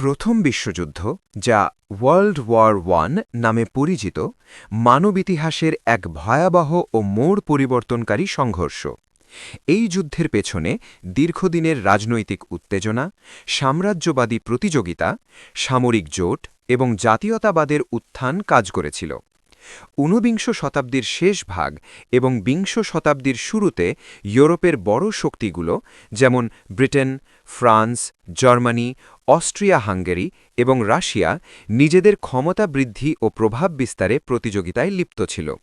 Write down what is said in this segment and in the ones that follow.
প্রথম বিশ্বযুদ্ধ, যা ওয়ার্ল্ড ওয়ার ওয়ান নামে পরিচিত, মানব ইতিহাসের এক ভয়াবহ ও মোড় পরিবর্তনকারী সংঘর্ষ। এই যুদ্ধের পেছনে দীর্ঘদিনের রাজনৈতিক উত্তেজনা, সাম্রাজ্যবাদী প্রতিযোগিতা, সামরিক জোট এবং জাতীয়তাবাদের উত্থান কাজ করেছিল। ঊনবিংশ শতাব্দীর শেষ ভাগ এবং বিংশ শতাব্দীর শুরুতে ইউরোপের বড় শক্তিগুলো যেমন ব্রিটেন, ফ্রান্স, জার্মানি, অস্ট্রিয়া-হাঙ্গেরি এবং রাশিয়া নিজেদের ক্ষমতা বৃদ্ধি ও প্রভাব বিস্তারে প্রতিযোগিতায় লিপ্ত ছিল।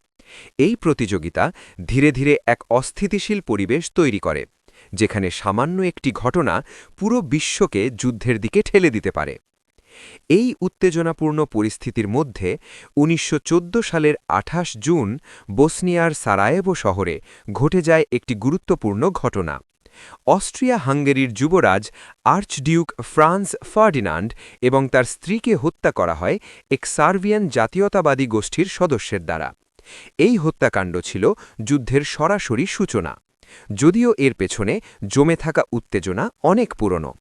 এই প্রতিযোগিতা ধীরে ধীরে এক অস্থিতিশীল পরিবেশ তৈরি করে, যেখানে সামান্য একটি ঘটনা পুরো বিশ্বকে যুদ্ধের দিকে ঠেলে দিতে পারে। এই উত্তেজনাপূর্ণ পরিস্থিতির মধ্যে ১৯১৪ সালের ২৮ জুন বসনিয়ার সারায়েভো শহরে ঘটে যায় একটি গুরুত্বপূর্ণ ঘটনা। অস্ট্রিয়া-হাঙ্গেরির যুবরাজ আর্চডিউক ফ্রান্স ফার্ডিনান্ড এবং তার স্ত্রীকে হত্যা করা হয় এক সার্বিয়ান জাতীয়তাবাদী গোষ্ঠীর সদস্যের দ্বারা। এই হত্যাকাণ্ড ছিল যুদ্ধের সরাসরি সূচনা, যদিও এর পেছনে জমে থাকা উত্তেজনা অনেক পুরনো।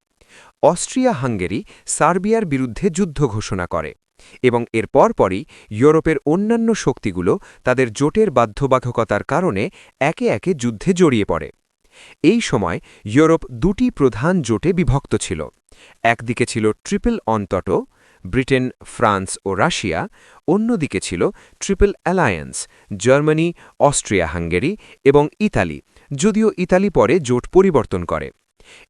অস্ট্রিয়া-হাঙ্গেরি সার্বিয়ার বিরুদ্ধে যুদ্ধ ঘোষণা করে এবং এর পরপরই ইউরোপের অন্যান্য শক্তিগুলো তাদের জোটের বাধ্যবাধকতার কারণে একে একে যুদ্ধে জড়িয়ে পড়ে। এই সময় ইউরোপ দুটি প্রধান জোটে বিভক্ত ছিল। একদিকে ছিল ট্রিপল অন্তটো, ব্রিটেন, ফ্রান্স ও রাশিয়া; অন্যদিকে ছিল ট্রিপল অ্যালায়েন্স, জার্মানি, অস্ট্রিয়া-হাঙ্গেরি এবং ইতালি, যদিও ইতালি পরে জোট পরিবর্তন করে।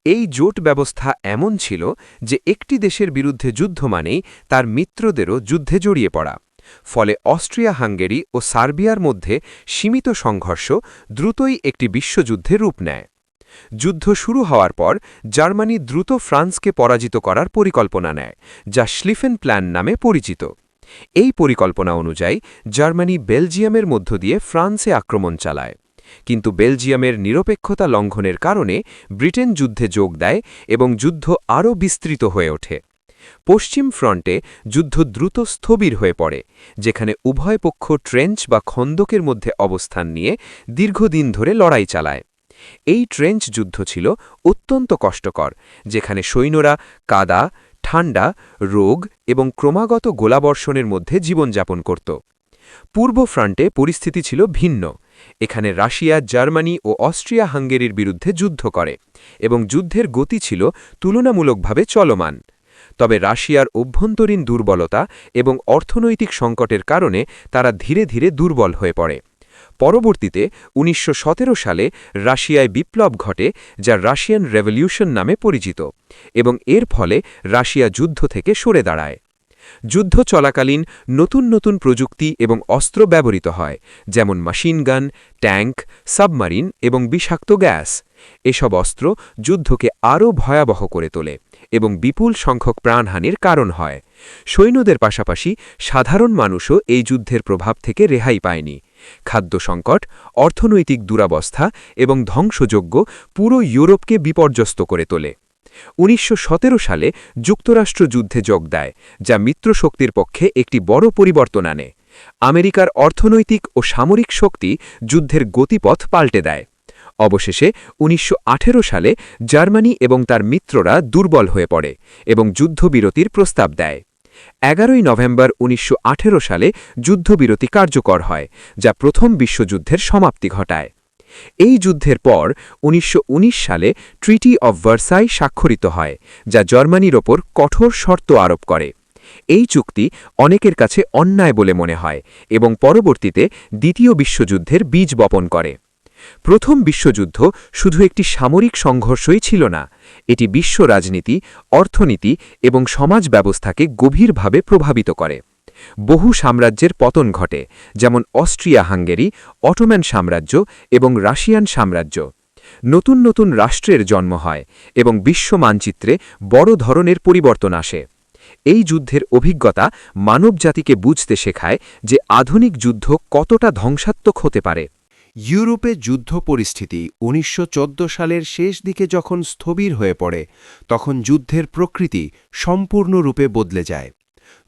এই জোট ব্যবস্থা এমন ছিল যে একটি দেশের বিরুদ্ধে যুদ্ধ মানেই তার মিত্রদেরও যুদ্ধে জড়িয়ে পড়া। ফলে অস্ট্রিয়া-হাঙ্গেরি ও সার্বিয়ার মধ্যে সীমিত সংঘর্ষ দ্রুতই একটি বিশ্বযুদ্ধে রূপ নেয়। যুদ্ধ শুরু হওয়ার পর জার্মানি দ্রুত ফ্রান্সকে পরাজিত করার পরিকল্পনা নেয়, যা শ্লিফেন প্ল্যান নামে পরিচিত। এই পরিকল্পনা অনুযায়ী জার্মানি বেলজিয়ামের মধ্য দিয়ে ফ্রান্সে আক্রমণ চালায়, কিন্তু বেলজিয়ামের নিরপেক্ষতা লঙ্ঘনের কারণে ব্রিটেন যুদ্ধে যোগ দেয় এবং যুদ্ধ আরও বিস্তৃত হয়ে ওঠে। পশ্চিম ফ্রন্টে যুদ্ধ দ্রুত স্থবির হয়ে পড়ে, যেখানে উভয় পক্ষ ট্রেঞ্চ বা খন্দকের মধ্যে অবস্থান নিয়ে দীর্ঘদিন ধরে লড়াই চালায়। এই ট্রেঞ্চ যুদ্ধ ছিল অত্যন্ত কষ্টকর, যেখানে সৈন্যরা কাদা, ঠান্ডা, রোগ এবং ক্রমাগত গোলাবর্ষণের মধ্যে জীবনযাপন করত। পূর্ব ফ্রন্টে পরিস্থিতি ছিল ভিন্ন। এখানে রাশিয়া, জার্মানি ও অস্ট্রিয়া-হাঙ্গেরির বিরুদ্ধে যুদ্ধ করে এবং যুদ্ধের গতি ছিল তুলনামূলকভাবে চলমান। তবে রাশিয়ার অভ্যন্তরীণ দুর্বলতা এবং অর্থনৈতিক সংকটের কারণে তারা ধীরে ধীরে দুর্বল হয়ে পড়ে। পরবর্তীতে ১৯১৭ সালে রাশিয়ায় বিপ্লব ঘটে, যা রাশিয়ান রেভলিউশন নামে পরিচিত, এবং এর ফলে রাশিয়া যুদ্ধ থেকে সরে দাঁড়ায়। যুদ্ধ চলাকালীন নতুন নতুন প্রযুক্তি এবং অস্ত্র ব্যবহৃত হয়, যেমন মেশিনগান, ট্যাঙ্ক, সাবমারিন এবং বিষাক্ত গ্যাস। এসব অস্ত্র যুদ্ধকে আরও ভয়াবহ করে তোলে এবং বিপুল সংখ্যক প্রাণহানির কারণ হয়। সৈন্যদের পাশাপাশি সাধারণ মানুষও এই যুদ্ধের প্রভাব থেকে রেহাই পায়নি। খাদ্য সংকট, অর্থনৈতিক দুরবস্থা এবং ধ্বংসযজ্ঞ পুরো ইউরোপকে বিপর্যস্ত করে তোলে। ১৯১৭ সালে যুক্তরাষ্ট্র যুদ্ধে যোগ দেয়, যা মিত্রশক্তির পক্ষে একটি বড় পরিবর্তন আনে। আমেরিকার অর্থনৈতিক ও সামরিক শক্তি যুদ্ধের গতিপথ পাল্টে দেয়। অবশেষে ১৯১৮ সালে জার্মানি এবং তার মিত্ররা দুর্বল হয়ে পড়ে এবং যুদ্ধবিরতির প্রস্তাব দেয়। ১১ নভেম্বর ১৯১৮ সালে যুদ্ধবিরতি কার্যকর হয়, যা প্রথম বিশ্বযুদ্ধের সমাপ্তি ঘটায়। এই যুদ্ধের পর ১৯১৯ সালে ট্রিটি অব ভার্সাই স্বাক্ষরিত হয়, যা জার্মানির ওপর কঠোর শর্ত আরোপ করে। এই চুক্তি অনেকের কাছে অন্যায় বলে মনে হয় এবং পরবর্তীতে দ্বিতীয় বিশ্বযুদ্ধের বীজ বপন করে। প্রথম বিশ্বযুদ্ধ শুধু একটি সামরিক সংঘর্ষই ছিল না, এটি বিশ্ব রাজনীতি, অর্থনীতি এবং সমাজ ব্যবস্থাকে গভীরভাবে প্রভাবিত করে। বহু সাম্রাজ্যের পতন ঘটে, যেমন অস্ট্রিয়া-হাঙ্গেরি, অটোম্যান সাম্রাজ্য এবং রাশিয়ান সাম্রাজ্য। নতুন নতুন রাষ্ট্রের জন্ম হয় এবং বিশ্ব মানচিত্রে বড় ধরনের পরিবর্তন আসে। এই যুদ্ধের অভিজ্ঞতা মানবজাতিকে বুঝতে শেখায় যে আধুনিক যুদ্ধ কতটা ধ্বংসাত্মক হতে পারে। ইউরোপে যুদ্ধ পরিস্থিতি ১৯১৪ সালের শেষ দিকে যখন স্থবির হয়ে পড়ে, তখন যুদ্ধের প্রকৃতি সম্পূর্ণরূপে বদলে যায়।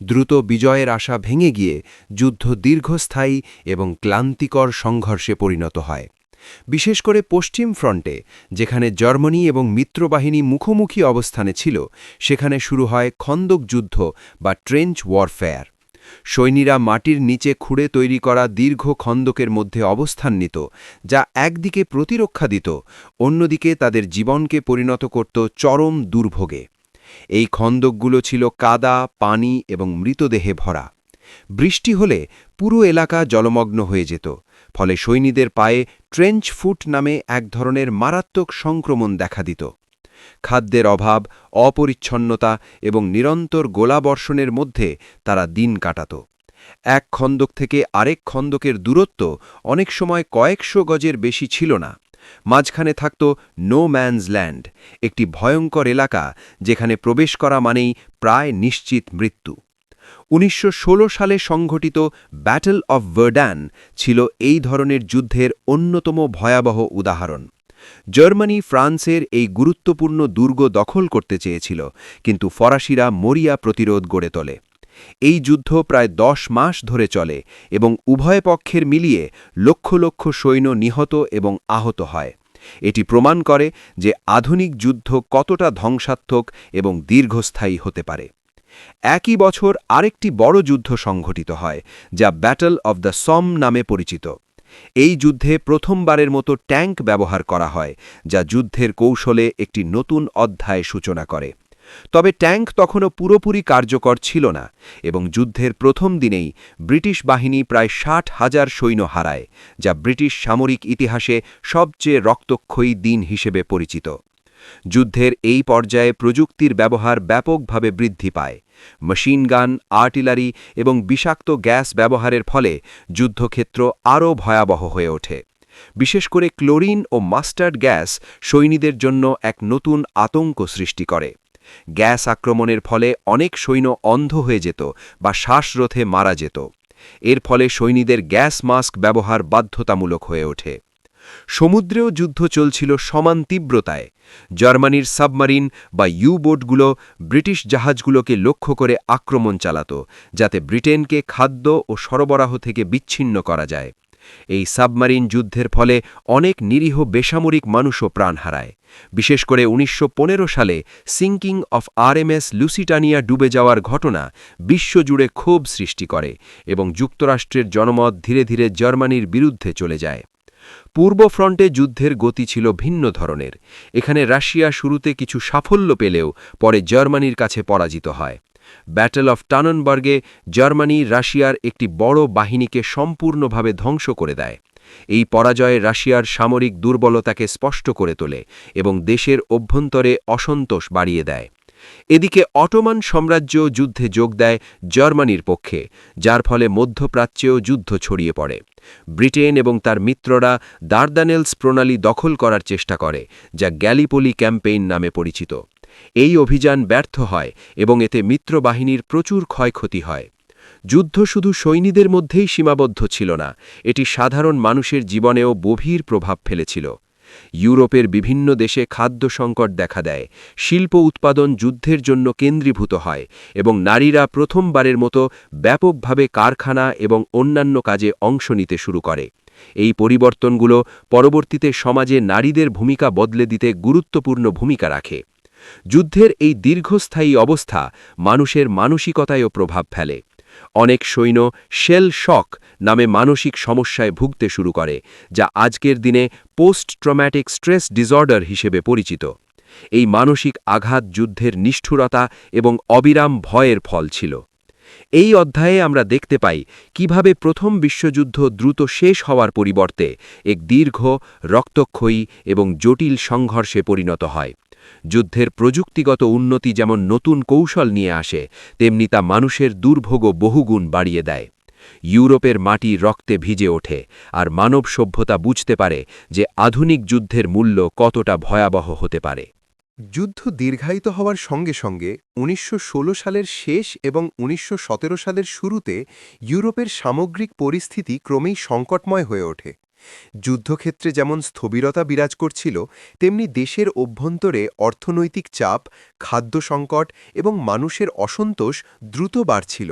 দ্রুত বিজয়ের আশা ভেঙে গিয়ে যুদ্ধ দীর্ঘস্থায়ী এবং ক্লান্তিকর সংঘর্ষে পরিণত হয়। বিশেষ করে পশ্চিম ফ্রন্টে, যেখানে জার্মানি এবং মিত্রবাহিনী মুখোমুখি অবস্থানে ছিল, সেখানে শুরু হয় খন্দক যুদ্ধ বা ট্রেঞ্চ ওয়ারফেয়ার। সৈন্যরা মাটির নিচে খুঁড়ে তৈরি করা দীর্ঘ খন্দকের মধ্যে অবস্থান নিত, যা একদিকে প্রতিরক্ষা দিত, অন্যদিকে তাদের জীবনকে পরিণত করত চরম দুর্ভোগে। এই খন্দকগুলো ছিল কাদা, পানি এবং মৃতদেহে ভরা। বৃষ্টি হলে পুরো এলাকা জলমগ্ন হয়ে যেত, ফলে সৈন্যদের পায়ে ট্রেঞ্চ ফুট নামে এক ধরনের মারাত্মক সংক্রমণ দেখা দিত। খাদ্যের অভাব, অপরিচ্ছন্নতা এবং নিরন্তর গোলাবর্ষণের মধ্যে তারা দিন কাটাত। এক খন্দক থেকে আরেক খন্দকের দূরত্ব অনেক সময় কয়েকশো গজের বেশি ছিল না। মাঝখানে থাকত নো ম্যানস ল্যান্ড, একটি ভয়ঙ্কর এলাকা যেখানে প্রবেশ করা মানেই প্রায় নিশ্চিত মৃত্যু। ১৯১৬ সালে সংঘটিত ব্যাটল অফ ভার্ডান ছিল এই ধরনের যুদ্ধের অন্যতম ভয়াবহ উদাহরণ। জার্মানি ফ্রান্সের এই গুরুত্বপূর্ণ দুর্গ দখল করতে চেয়েছিল, কিন্তু ফরাসিরা মরিয়া প্রতিরোধ গড়ে তোলে। এই যুদ্ধ প্রায় ১০ মাস ধরে চলে এবং উভয় পক্ষের মিলিয়ে লক্ষ লক্ষ সৈন্য নিহত এবং আহত হয়। এটি প্রমাণ করে যে আধুনিক যুদ্ধ কতটা ধ্বংসাত্মক এবং দীর্ঘস্থায়ী হতে পারে। একই বছর আরেকটি বড় যুদ্ধ সংঘটিত হয়, যা ব্যাটল অব দ্য সম নামে পরিচিত। এই যুদ্ধে প্রথমবারের মতো ট্যাঙ্ক ব্যবহার করা হয়, যা যুদ্ধের কৌশলে একটি নতুন অধ্যায় সূচনা করে। তবে ট্যাঙ্ক তখনও পুরোপুরি কার্যকর ছিল না এবং যুদ্ধের প্রথম দিনেই ব্রিটিশ বাহিনী প্রায় ৬০,০০০ সৈন্য হারায়, যা ব্রিটিশ সামরিক ইতিহাসে সবচেয়ে রক্তক্ষয়ী দিন হিসেবে পরিচিত। যুদ্ধের এই পর্যায়ে প্রযুক্তির ব্যবহার ব্যাপকভাবে বৃদ্ধি পায়। মেশিনগান, আর্টিলারি এবং বিষাক্ত গ্যাস ব্যবহারের ফলে যুদ্ধক্ষেত্র আরও ভয়াবহ হয়ে ওঠে। বিশেষ করে ক্লোরিন ও মাস্টার্ড গ্যাস সৈন্যদের জন্য এক নতুন আতঙ্ক সৃষ্টি করে। গ্যাস আক্রমণের ফলে অনেক সৈন্য অন্ধ হয়ে যেত বা শ্বাসরোধে মারা যেত। এর ফলে সৈন্যদের গ্যাস মাস্ক ব্যবহার বাধ্যতামূলক হয়ে ওঠে। সমুদ্রেও যুদ্ধ চলছিল সমান তীব্রতায়। জার্মানির সাবমারিন বা ইউ-বোটগুলো ব্রিটিশ জাহাজগুলোকে লক্ষ্য করে আক্রমণ চালাত, যাতে ব্রিটেনকে খাদ্য ও সরবরাহ থেকে বিচ্ছিন্ন করা যায়। এই সাবমারিন যুদ্ধের ফলে অনেক নিরীহ বেসামরিক মানুষও প্রাণ হারায়। বিশেষ করে ১৯১৫ সালে সিঙ্কিং অফ আরএমএস লুসিটানিয়া ডুবে যাওয়ার ঘটনা বিশ্বজুড়ে ক্ষোভ সৃষ্টি করে এবং যুক্তরাষ্ট্রের জনমত ধীরে ধীরে জার্মানির বিরুদ্ধে চলে যায়। পূর্ব ফ্রন্টে যুদ্ধের গতি ছিল ভিন্ন ধরনের। এখানে রাশিয়া শুরুতে কিছু সাফল্য পেলেও পরে জার্মানির কাছে পরাজিত হয়। ব্যাটল অফ টাননবার্গে জার্মানি রাশিয়ার একটি বড় বাহিনীকে সম্পূর্ণভাবে ধ্বংস করে দেয়। এই পরাজয়ে রাশিয়ার সামরিক দুর্বলতাকে স্পষ্ট করে তোলে এবং দেশের অভ্যন্তরে অসন্তোষ বাড়িয়ে দেয়। এদিকে অটোমান সাম্রাজ্য যুদ্ধে যোগ দেয় জার্মানির পক্ষে, যার ফলে মধ্যপ্রাচ্যেও যুদ্ধ ছড়িয়ে পড়ে। ব্রিটেন এবং তার মিত্ররা দার্দানেলস প্রণালী দখল করার চেষ্টা করে, যা গ্যালিপোলি ক্যাম্পেইন নামে পরিচিত। এই অভিযান ব্যর্থ হয় এবং এতে মিত্রবাহিনীর প্রচুর ক্ষয়ক্ষতি হয়। যুদ্ধ শুধু সৈন্যদের মধ্যেই সীমাবদ্ধ ছিল না, এটি সাধারণ মানুষের জীবনেও গভীর প্রভাব ফেলেছিল। ইউরোপের বিভিন্ন দেশে খাদ্য সংকট দেখা দেয়, শিল্প উৎপাদন যুদ্ধের জন্য কেন্দ্রীভূত হয় এবং নারীরা প্রথমবারের মতো ব্যাপকভাবে কারখানা এবং অন্যান্য কাজে অংশ নিতে শুরু করে। এই পরিবর্তনগুলো পরবর্তীতে সমাজে নারীদের ভূমিকা বদলে দিতে গুরুত্বপূর্ণ ভূমিকা রাখে। যুদ্ধের এই দীর্ঘস্থায়ী অবস্থা মানুষের মানসিকতায়ও প্রভাব ফেলে। অনেক সৈন্য শেল শক নামে মানসিক সমস্যায় ভুগতে শুরু করে, যা আজকের দিনে পোস্ট ট্রমাটিক স্ট্রেস ডিসঅর্ডার হিসেবে পরিচিত। এই মানসিক আঘাত যুদ্ধের নিষ্ঠুরতা এবং অবিরাম ভয়ের ফল ছিল। এই অধ্যায়ে আমরা দেখতে পাই কিভাবে প্রথম বিশ্বযুদ্ধ দ্রুত শেষ হওয়ার পরিবর্তে এক দীর্ঘ, রক্তক্ষয়ী এবং জটিল সংঘর্ষে পরিণত হয়। যুদ্ধের প্রযুক্তিগত উন্নতি যেমন নতুন কৌশল নিয়ে আসে, তেমনি তা মানুষের দুর্ভোগও বহুগুণ বাড়িয়ে দেয়। ইউরোপের মাটি রক্তে ভিজে ওঠে, আর মানব সভ্যতা বুঝতে পারে যে আধুনিক যুদ্ধের মূল্য কতটা ভয়াবহ হতে পারে। যুদ্ধ দীর্ঘায়িত হওয়ার সঙ্গে সঙ্গে ১৯১৬ সালের শেষ এবং ১৯১৭ সালের শুরুতে ইউরোপের সামগ্রিক পরিস্থিতি ক্রমেই সংকটময় হয়ে ওঠে। যুদ্ধক্ষেত্রে যেমন স্থবিরতা বিরাজ করছিল, তেমনি দেশের অভ্যন্তরে অর্থনৈতিক চাপ, খাদ্য সংকট এবং মানুষের অসন্তোষ দ্রুত বাড়ছিল।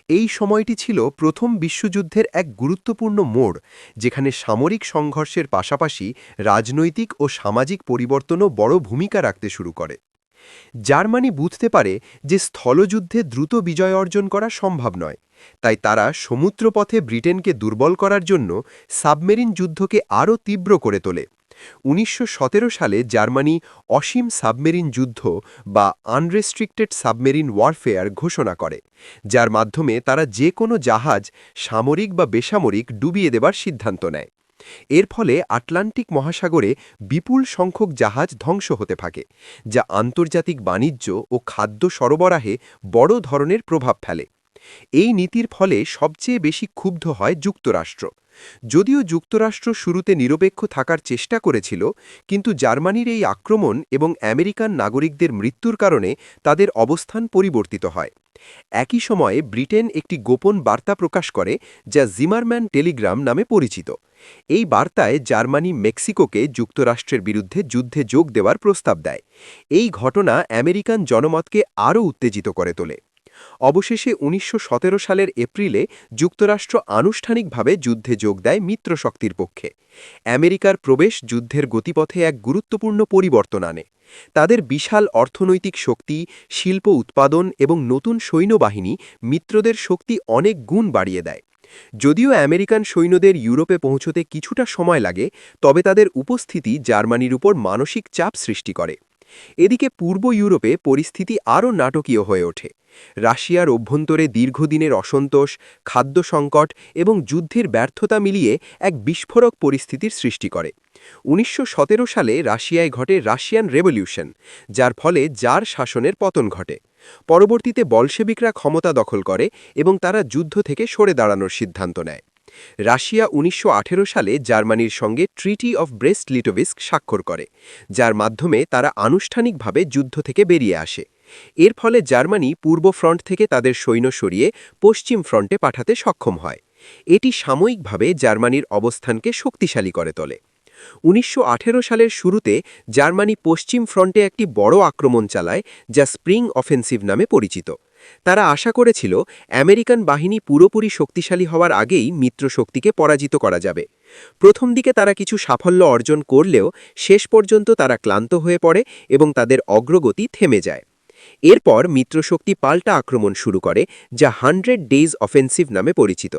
এই সময়টি ছিল প্রথম বিশ্বযুদ্ধের এক গুরুত্বপূর্ণ মোড়, যেখানে সামরিক সংঘর্ষের পাশাপাশি রাজনৈতিক ও সামাজিক পরিবর্তনও বড় ভূমিকা রাখতে শুরু করে। জার্মানি বুঝতে পারে যে স্থলযুদ্ধে দ্রুত বিজয় অর্জন করা সম্ভব নয়, তাই তারা সমুদ্রপথে ব্রিটেনকে দুর্বল করার জন্য সাবমেরিন যুদ্ধকে আরও তীব্র করে তোলে। ১৯১৭ সালে জার্মানি অসীম সাবমেরিন যুদ্ধ বা আনরেস্ট্রিক্টেড সাবমেরিন ওয়ারফেয়ার ঘোষণা করে, যার মাধ্যমে তারা যে কোনো জাহাজ সামরিক বা বেসামরিক ডুবিয়ে দেবার সিদ্ধান্ত নেয়। এর ফলে আটলান্টিক মহাসাগরে বিপুল সংখ্যক জাহাজ ধ্বংস হতে থাকে, যা আন্তর্জাতিক বাণিজ্য ও খাদ্য সরবরাহে বড় ধরনের প্রভাব ফেলে। এই নীতির ফলে সবচেয়ে বেশি ক্ষুব্ধ হয় যুক্তরাষ্ট্র। যদিও যুক্তরাষ্ট্র শুরুতে নিরপেক্ষ থাকার চেষ্টা করেছিল, কিন্তু জার্মানির এই আক্রমণ এবং আমেরিকান নাগরিকদের মৃত্যুর কারণে তাদের অবস্থান পরিবর্তিত হয়। একই সময়ে ব্রিটেন একটি গোপন বার্তা প্রকাশ করে, যা জিমারম্যান টেলিগ্রাম নামে পরিচিত। এই বার্তায় জার্মানি মেক্সিকোকে যুক্তরাষ্ট্রের বিরুদ্ধে যুদ্ধে যোগ দেওয়ার প্রস্তাব দেয়। এই ঘটনা আমেরিকান জনমতকে আরও উত্তেজিত করে তোলে। অবশেষে ১৯১৭ সালের এপ্রিলে যুক্তরাষ্ট্র আনুষ্ঠানিকভাবে যুদ্ধে যোগ দেয় মিত্রশক্তির পক্ষে। আমেরিকার প্রবেশ যুদ্ধের গতিপথে এক গুরুত্বপূর্ণ পরিবর্তন আনে। তাদের বিশাল অর্থনৈতিক শক্তি, শিল্প উৎপাদন এবং নতুন সৈন্যবাহিনী মিত্রদের শক্তি অনেক গুণ বাড়িয়ে দেয়। যদিও আমেরিকান সৈন্যদের ইউরোপে পৌঁছতে কিছুটা সময় লাগে, তবে তাদের উপস্থিতি জার্মানির উপর মানসিক চাপ সৃষ্টি করে। এদিকে পূর্ব ইউরোপে পরিস্থিতি আরও নাটকীয় হয়ে ওঠে। রাশিয়ার অভ্যন্তরে দীর্ঘদিনের অসন্তোষ, খাদ্য সংকট এবং যুদ্ধের ব্যর্থতা মিলিয়ে এক বিস্ফোরক পরিস্থিতির সৃষ্টি করে। ১৯১৭ সালে রাশিয়ায় ঘটে রাশিয়ান রেভলিউশন, যার ফলে জার শাসনের পতন ঘটে। পরবর্তীতে বলশেবিকরা ক্ষমতা দখল করে এবং তারা যুদ্ধ থেকে সরে দাঁড়ানোর সিদ্ধান্ত নেয়। রাশিয়া ১৯১৮ সালে জার্মানির সঙ্গে ট্রিটি অফ ব্রেস্ট লিটোভিস্ক স্বাক্ষর করে, যার মাধ্যমে তারা আনুষ্ঠানিকভাবে যুদ্ধ থেকে বেরিয়ে আসে। এর ফলে জার্মানি পূর্ব ফ্রন্ট থেকে তাদের সৈন্য সরিয়ে পশ্চিম ফ্রন্টে পাঠাতে সক্ষম হয়। এটি সাময়িকভাবে জার্মানির অবস্থানকে শক্তিশালী করে তোলে। ১৯১৮ সালের শুরুতে জার্মানি পশ্চিম ফ্রন্টে একটি বড় আক্রমণ চালায়, যা স্প্রিং অফেন্সিভ নামে পরিচিত। তারা আশা করেছিল আমেরিকান বাহিনী পুরোপুরি শক্তিশালী হওয়ার আগেই মিত্রশক্তিকে পরাজিত করা যাবে। প্রথম দিকে তারা কিছু সাফল্য অর্জন করলেও শেষ পর্যন্ত তারা ক্লান্ত হয়ে পড়ে এবং তাদের অগ্রগতি থেমে যায়। এরপর মিত্রশক্তি পাল্টা আক্রমণ শুরু করে, যা 100 ডেজ অফেন্সিভ নামে পরিচিত।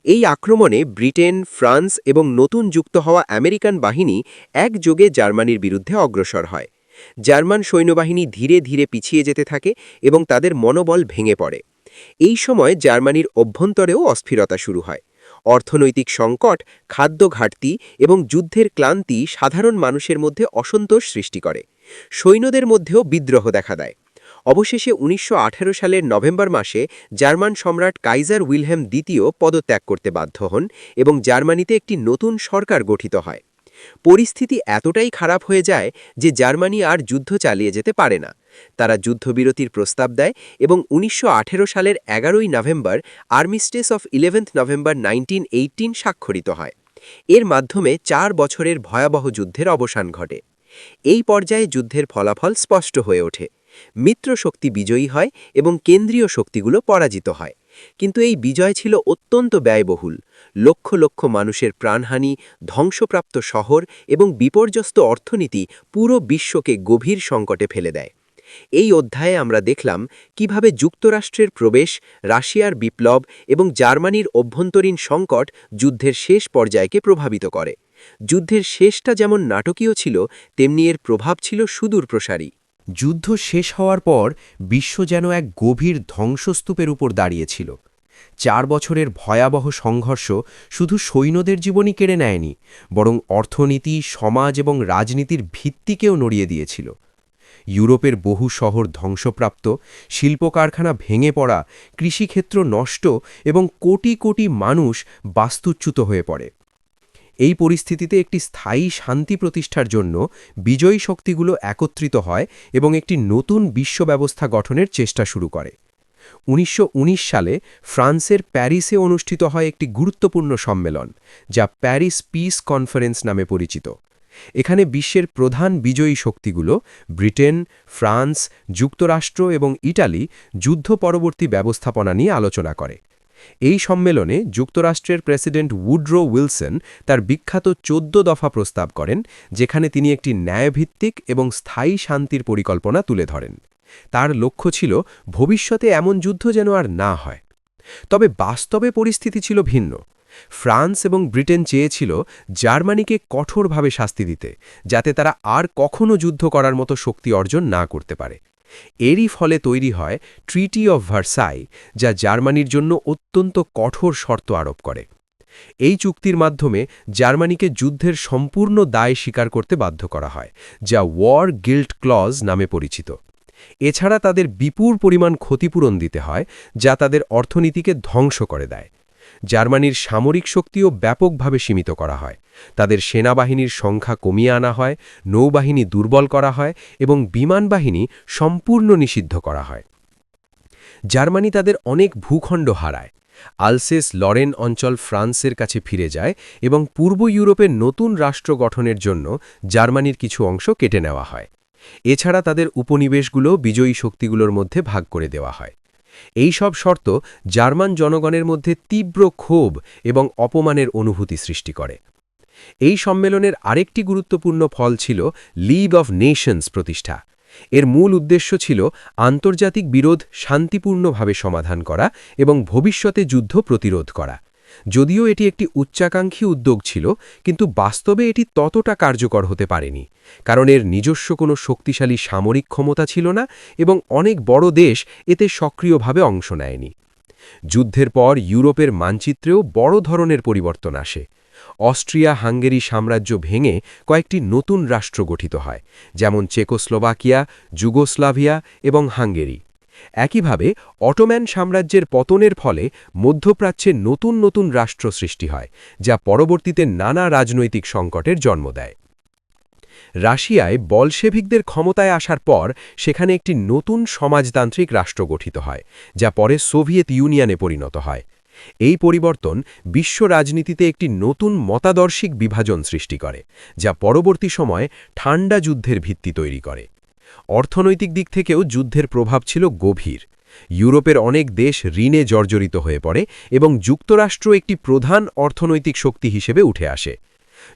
এই আক্রমণে ব্রিটেন, ফ্রান্স এবং নতুন যুক্ত হওয়া আমেরিকান বাহিনী একযোগে জার্মানির বিরুদ্ধে অগ্রসর হয়। জার্মান সৈন্যবাহিনী ধীরে ধীরে পিছিয়ে যেতে থাকে এবং তাদের মনোবল ভেঙে পড়ে। এই সময় জার্মানির অভ্যন্তরেও অস্থিরতা শুরু হয়। অর্থনৈতিক সংকট, খাদ্য ঘাটতি এবং যুদ্ধের ক্লান্তি সাধারণ মানুষের মধ্যে অসন্তোষ সৃষ্টি করে। সৈন্যদের মধ্যেও বিদ্রোহ দেখা দেয়। অবশেষে ১৯১৮ সালের নভেম্বর মাসে জার্মান সম্রাট কাইজার উইলহেম দ্বিতীয় পদত্যাগ করতে বাধ্য হন এবং জার্মানিতে একটি নতুন সরকার গঠিত হয়। পরিস্থিতি এতটাই খারাপ হয়ে যায় যে জার্মানি আর যুদ্ধ চালিয়ে যেতে পারে না। তারা যুদ্ধবিরতির প্রস্তাব দেয় এবং ১৯১৮ সালের ১১ই নভেম্বর আর্মিস্টেস অফ 11 নভেম্বর 1918 স্বাক্ষরিত হয়। এর মাধ্যমে ৪ বছরের ভয়াবহ যুদ্ধের অবসান ঘটে। এই পর্যায়ে যুদ্ধের ফলাফল স্পষ্ট হয়ে ওঠে। মিত্রশক্তি বিজয়ী হয় এবং কেন্দ্রীয় শক্তিগুলো পরাজিত হয়। কিন্তু এই বিজয় ছিল অত্যন্ত ব্যয়বহুল। লক্ষ লক্ষ মানুষের প্রাণহানি, ধ্বংসপ্রাপ্ত শহর এবং বিপর্যস্ত অর্থনীতি পুরো বিশ্বকে গভীর সংকটে ফেলে দেয়। এই অধ্যায়ে আমরা দেখলাম কিভাবে যুক্তরাষ্ট্রের প্রবেশ, রাশিয়ার বিপ্লব এবং জার্মানির অভ্যন্তরীণ সংকট যুদ্ধের শেষ পর্যায়কে প্রভাবিত করে। যুদ্ধের শেষটা যেমন নাটকীয় ছিল, তেমনি এর প্রভাব ছিল সুদূরপ্রসারী। যুদ্ধ শেষ হওয়ার পর বিশ্ব যেন এক গভীর ধ্বংসস্তূপের উপর দাঁড়িয়েছিল। ৪ বছরের ভয়াবহ সংঘর্ষ শুধু সৈন্যদের জীবনই কেড়ে নেয়নি, বরং অর্থনীতি, সমাজ এবং রাজনীতির ভিত্তিকেও নড়িয়ে দিয়েছিল। ইউরোপের বহু শহর ধ্বংসপ্রাপ্ত, শিল্প কারখানা ভেঙে পড়া, কৃষিক্ষেত্র নষ্ট এবং কোটি কোটি মানুষ বাস্তুচ্যুত হয়ে পড়ে। এই পরিস্থিতিতে একটি স্থায়ী শান্তি প্রতিষ্ঠার জন্য বিজয়ী শক্তিগুলো একত্রিত হয় এবং একটি নতুন বিশ্ব ব্যবস্থা গঠনের চেষ্টা শুরু করে। ১৯১৯ সালে ফ্রান্সের প্যারিসে অনুষ্ঠিত হয় একটি গুরুত্বপূর্ণ সম্মেলন, যা প্যারিস পিস কনফারেন্স নামে পরিচিত। এখানে বিশ্বের প্রধান বিজয়ী শক্তিগুলো ব্রিটেন, ফ্রান্স, যুক্তরাষ্ট্র এবং ইটালি যুদ্ধ পরবর্তী ব্যবস্থাপনা নিয়ে আলোচনা করে। এই সম্মেলনে যুক্তরাষ্ট্রের প্রেসিডেন্ট উড্রো উইলসন তার বিখ্যাত ১৪ দফা প্রস্তাব করেন, যেখানে তিনি একটি ন্যায়ভিত্তিক এবং স্থায়ী শান্তির পরিকল্পনা তুলে ধরেন। তার লক্ষ্য ছিল ভবিষ্যতে এমন যুদ্ধ যেন আর না হয়। তবে বাস্তবে পরিস্থিতি ছিল ভিন্ন। ফ্রান্স এবং ব্রিটেন চেয়েছিল জার্মানিকে কঠোরভাবে শাস্তি দিতে, যাতে তারা আর কখনো যুদ্ধ করার মতো শক্তি অর্জন না করতে পারে। এরই ফলে তৈরি হয় ট্রিটি অফ ভার্সাই, যা জার্মানির জন্য অত্যন্ত কঠোর শর্ত আরোপ করে। এই চুক্তির মাধ্যমে জার্মানিকে যুদ্ধের সম্পূর্ণ দায় স্বীকার করতে বাধ্য করা হয়, যা ওয়ার গিল্ট ক্লজ নামে পরিচিত। এছাড়া তাদের বিপুল পরিমাণ ক্ষতিপূরণ দিতে হয়, যা তাদের অর্থনীতিকে ধ্বংস করে দেয়। জার্মানির সামরিক শক্তিও ব্যাপকভাবে সীমিত করা হয়। তাদের সেনাবাহিনীর সংখ্যা কমিয়ে আনা হয়, নৌবাহিনী দুর্বল করা হয় এবং বিমান বাহিনী সম্পূর্ণ নিষিদ্ধ করা হয়। জার্মানি তাদের অনেক ভূখণ্ড হারায়। আলসেস লরেন অঞ্চল ফ্রান্সের কাছে ফিরে যায় এবং পূর্ব ইউরোপের নতুন রাষ্ট্র গঠনের জন্য জার্মানির কিছু অংশ কেটে নেওয়া হয়। এছাড়া তাদের উপনিবেশগুলো বিজয়ী শক্তিগুলোর মধ্যে ভাগ করে দেওয়া হয়। এই সব শর্ত জার্মান জনগণের মধ্যে তীব্র ক্ষোভ এবং অপমানের অনুভূতি সৃষ্টি করে। এই সম্মেলনের আরেকটি গুরুত্বপূর্ণ ফল ছিল লিগ অফ নেশনস প্রতিষ্ঠা। এর মূল উদ্দেশ্য ছিল আন্তর্জাতিক বিরোধ শান্তিপূর্ণভাবে সমাধান করা এবং ভবিষ্যতে যুদ্ধ প্রতিরোধ করা। যদিও এটি একটি উচ্চাকাঙ্ক্ষী উদ্যোগ ছিল, কিন্তু বাস্তবে এটি ততটা কার্যকর হতে পারেনি, কারণ এর নিজস্ব কোনো শক্তিশালী সামরিক ক্ষমতা ছিল না এবং অনেক বড় দেশ এতে সক্রিয়ভাবে অংশ নেয়নি। যুদ্ধের পর ইউরোপের মানচিত্রেও বড় ধরনের পরিবর্তন আসে। অস্ট্রিয়া হাঙ্গেরি সাম্রাজ্য ভেঙে কয়েকটি নতুন রাষ্ট্র গঠিত হয়, যেমন চেকোস্লোভাকিয়া, যুগোস্লাভিয়া এবং হাঙ্গেরি। একইভাবে অটোম্যান সাম্রাজ্যের পতনের ফলে মধ্যপ্রাচ্যে নতুন নতুন রাষ্ট্র সৃষ্টি হয়, যা পরবর্তীতে নানা রাজনৈতিক সংকটের জন্ম দেয়। রাশিয়ায় বলশেভিকদের ক্ষমতায় আসার পর সেখানে একটি নতুন সমাজতান্ত্রিক রাষ্ট্র গঠিত হয়, যা পরে সোভিয়েত ইউনিয়নে পরিণত হয়। এই পরিবর্তন বিশ্ব রাজনীতিতে একটি নতুন মতাদর্শিক বিভাজন সৃষ্টি করে, যা পরবর্তী সময়ে ঠান্ডা যুদ্ধের ভিত্তি তৈরি করে। অর্থনৈতিক দিক থেকেও যুদ্ধের প্রভাব ছিল গভীর। ইউরোপের অনেক দেশ ঋণে জর্জরিত হয়ে পড়ে এবং যুক্তরাষ্ট্র একটি প্রধান অর্থনৈতিক শক্তি হিসেবে উঠে আসে।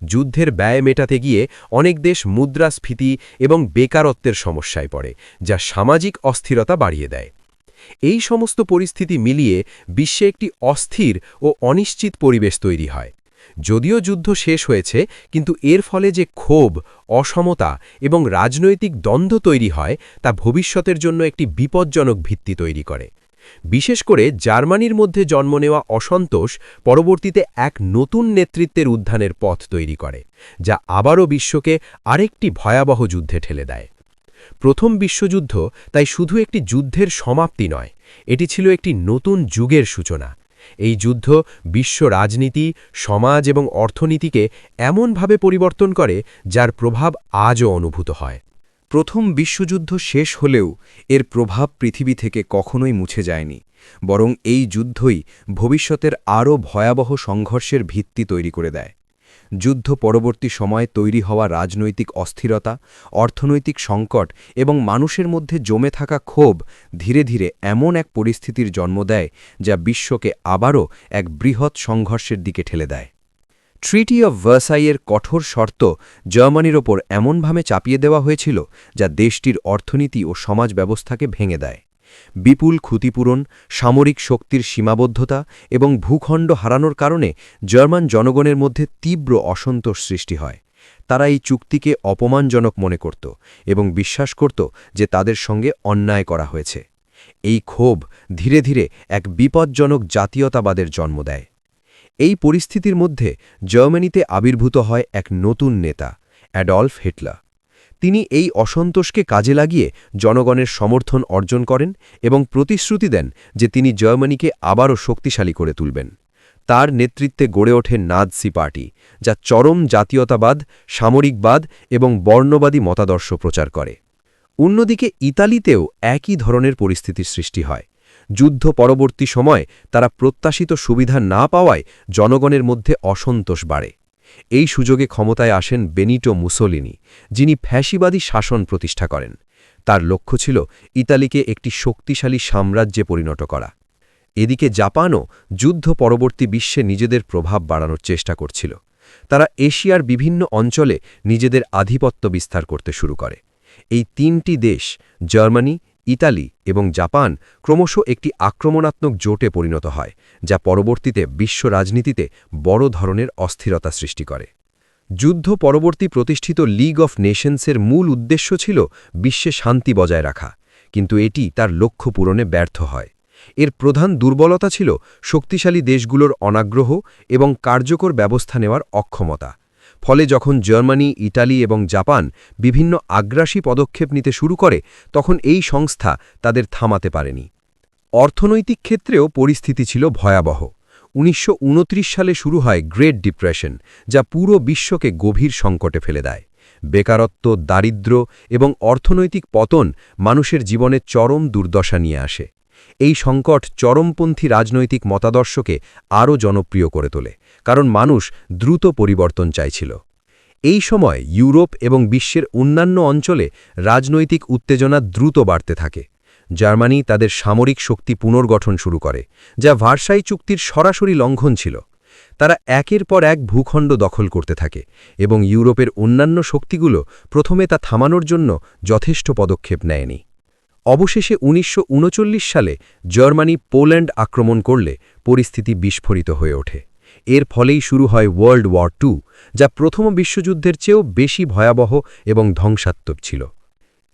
যুদ্ধের ব্যয় মেটাতে গিয়ে অনেক দেশ মুদ্রাস্ফীতি এবং বেকারত্বের সমস্যায় পড়ে, যা সামাজিক অস্থিরতা বাড়িয়ে দেয়। এই সমস্ত পরিস্থিতি মিলিয়ে বিশ্বে একটি অস্থির ও অনিশ্চিত পরিবেশ তৈরি হয়। যদিও যুদ্ধ শেষ হয়েছে, কিন্তু এর ফলে যে ক্ষোভ, অসমতা এবং রাজনৈতিক দ্বন্দ্ব তৈরি হয় তা ভবিষ্যতের জন্য একটি বিপজ্জনক ভিত্তি তৈরি করে। বিশেষ করে জার্মানির মধ্যে জন্ম নেওয়া অসন্তোষ পরবর্তীতে এক নতুন নেতৃত্বের উত্থানের পথ তৈরি করে, যা আবারও বিশ্বকে আরেকটি ভয়াবহ যুদ্ধে ঠেলে দেয়। প্রথম বিশ্বযুদ্ধ তাই শুধু একটি যুদ্ধের সমাপ্তি নয়, এটি ছিল একটি নতুন যুগের সূচনা। এই যুদ্ধ বিশ্ব রাজনীতি, সমাজ এবং অর্থনীতিকে এমনভাবে পরিবর্তন করে যার প্রভাব আজও অনুভূত হয়। প্রথম বিশ্বযুদ্ধ শেষ হলেও এর প্রভাব পৃথিবী থেকে কখনোই মুছে যায়নি, বরং এই যুদ্ধই ভবিষ্যতের আরও ভয়াবহ সংঘর্ষের ভিত্তি তৈরি করে দেয়। যুদ্ধ পরবর্তী সময়ে তৈরি হওয়া রাজনৈতিক অস্থিরতা, অর্থনৈতিক সংকট এবং মানুষের মধ্যে জমে থাকা ক্ষোভ ধীরে ধীরে এমন এক পরিস্থিতির জন্ম দেয় যা বিশ্বকে আবারও এক বৃহৎ সংঘর্ষের দিকে ঠেলে দেয়। ট্রিটি অফ ভার্সাইয়ের কঠোর শর্ত জার্মানির ওপর এমনভাবে চাপিয়ে দেওয়া হয়েছিল যা দেশটির অর্থনীতি ও সমাজ ব্যবস্থাকে ভেঙে দেয়। বিপুল ক্ষতিপূরণ, সামরিক শক্তির সীমাবদ্ধতা এবং ভূখণ্ড হারানোর কারণে জার্মান জনগণের মধ্যে তীব্র অসন্তোষ সৃষ্টি হয়। তারা এই চুক্তিকে অপমানজনক মনে করত এবং বিশ্বাস করত যে তাদের সঙ্গে অন্যায় করা হয়েছে। এই ক্ষোভ ধীরে ধীরে এক বিপজ্জনক জাতীয়তাবাদের জন্ম দেয়। এই পরিস্থিতির মধ্যে জার্মানিতে আবির্ভূত হয় এক নতুন নেতা, অ্যাডলফ হিটলার। তিনি এই অসন্তোষকে কাজে লাগিয়ে জনগণের সমর্থন অর্জন করেন এবং প্রতিশ্রুতি দেন যে তিনি জার্মানিকে আবারও শক্তিশালী করে তুলবেন। তার নেতৃত্বে গড়ে ওঠে নাৎসি পার্টি, যা চরম জাতীয়তাবাদ, সামরিকবাদ এবং বর্ণবাদী মতাদর্শ প্রচার করে। অন্যদিকে ইতালিতেও একই ধরনের পরিস্থিতির সৃষ্টি হয়। যুদ্ধ পরবর্তী সময়ে তারা প্রত্যাশিত সুবিধা না পাওয়ায় জনগণের মধ্যে অসন্তোষ বাড়ে। এই সুযোগে ক্ষমতায় আসেন বেনিটো মুসোলিনি, যিনি ফ্যাসিবাদী শাসন প্রতিষ্ঠা করেন। তার লক্ষ্য ছিল ইতালিকে একটি শক্তিশালী সাম্রাজ্যে পরিণত করা। এদিকে জাপানও যুদ্ধ পরবর্তী বিশ্বে নিজেদের প্রভাব বাড়ানোর চেষ্টা করছিল। তারা এশিয়ার বিভিন্ন অঞ্চলে নিজেদের আধিপত্য বিস্তার করতে শুরু করে। এই তিনটি দেশ, জার্মানি, ইতালি এবং জাপান, ক্রমশ একটি আক্রমণাত্মক জোটে পরিণত হয়, যা পরবর্তীতে বিশ্ব রাজনীতিতে বড় ধরনের অস্থিরতা সৃষ্টি করে। যুদ্ধ পরবর্তী প্রতিষ্ঠিত লিগ অফ নেশনসের মূল উদ্দেশ্য ছিল বিশ্বে শান্তি বজায় রাখা, কিন্তু এটি তার লক্ষ্য পূরণে ব্যর্থ হয়। এর প্রধান দুর্বলতা ছিল শক্তিশালী দেশগুলোর অনাগ্রহ এবং কার্যকর ব্যবস্থা নেওয়ার অক্ষমতা। ফলে যখন জার্মানি, ইটালি এবং জাপান বিভিন্ন আগ্রাসী পদক্ষেপ নিতে শুরু করে, তখন এই সংস্থা তাদের থামাতে পারেনি। অর্থনৈতিক ক্ষেত্রেও পরিস্থিতি ছিল ভয়াবহ। ১৯২৯ সালে শুরু হয় গ্রেট ডিপ্রেশন, যা পুরো বিশ্বকে গভীর সংকটে ফেলে দেয়। বেকারত্ব, দারিদ্র্য এবং অর্থনৈতিক পতন মানুষের জীবনে চরম দুর্দশা নিয়ে আসে। এই সংকট চরমপন্থী রাজনৈতিক মতাদর্শকে আরও জনপ্রিয় করে তোলে, কারণ মানুষ দ্রুত পরিবর্তন চাইছিল। এই সময় ইউরোপ এবং বিশ্বের অন্যান্য অঞ্চলে রাজনৈতিক উত্তেজনা দ্রুত বাড়তে থাকে। জার্মানি তাদের সামরিক শক্তি পুনর্গঠন শুরু করে, যা ভার্সাই চুক্তির সরাসরি লঙ্ঘন ছিল। তারা একের পর এক ভূখণ্ড দখল করতে থাকে এবং ইউরোপের অন্যান্য শক্তিগুলো প্রথমে তা থামানোর জন্য যথেষ্ট পদক্ষেপ নেয়নি। অবশেষে ১৯৩৯ সালে জার্মানি পোল্যান্ড আক্রমণ করলে পরিস্থিতি বিস্ফোরিত হয়ে ওঠে। এর ফলেই শুরু হয় ওয়ার্ল্ড ওয়ার টু, যা প্রথম বিশ্বযুদ্ধের চেয়েও বেশি ভয়াবহ এবং ধ্বংসাত্মক ছিল।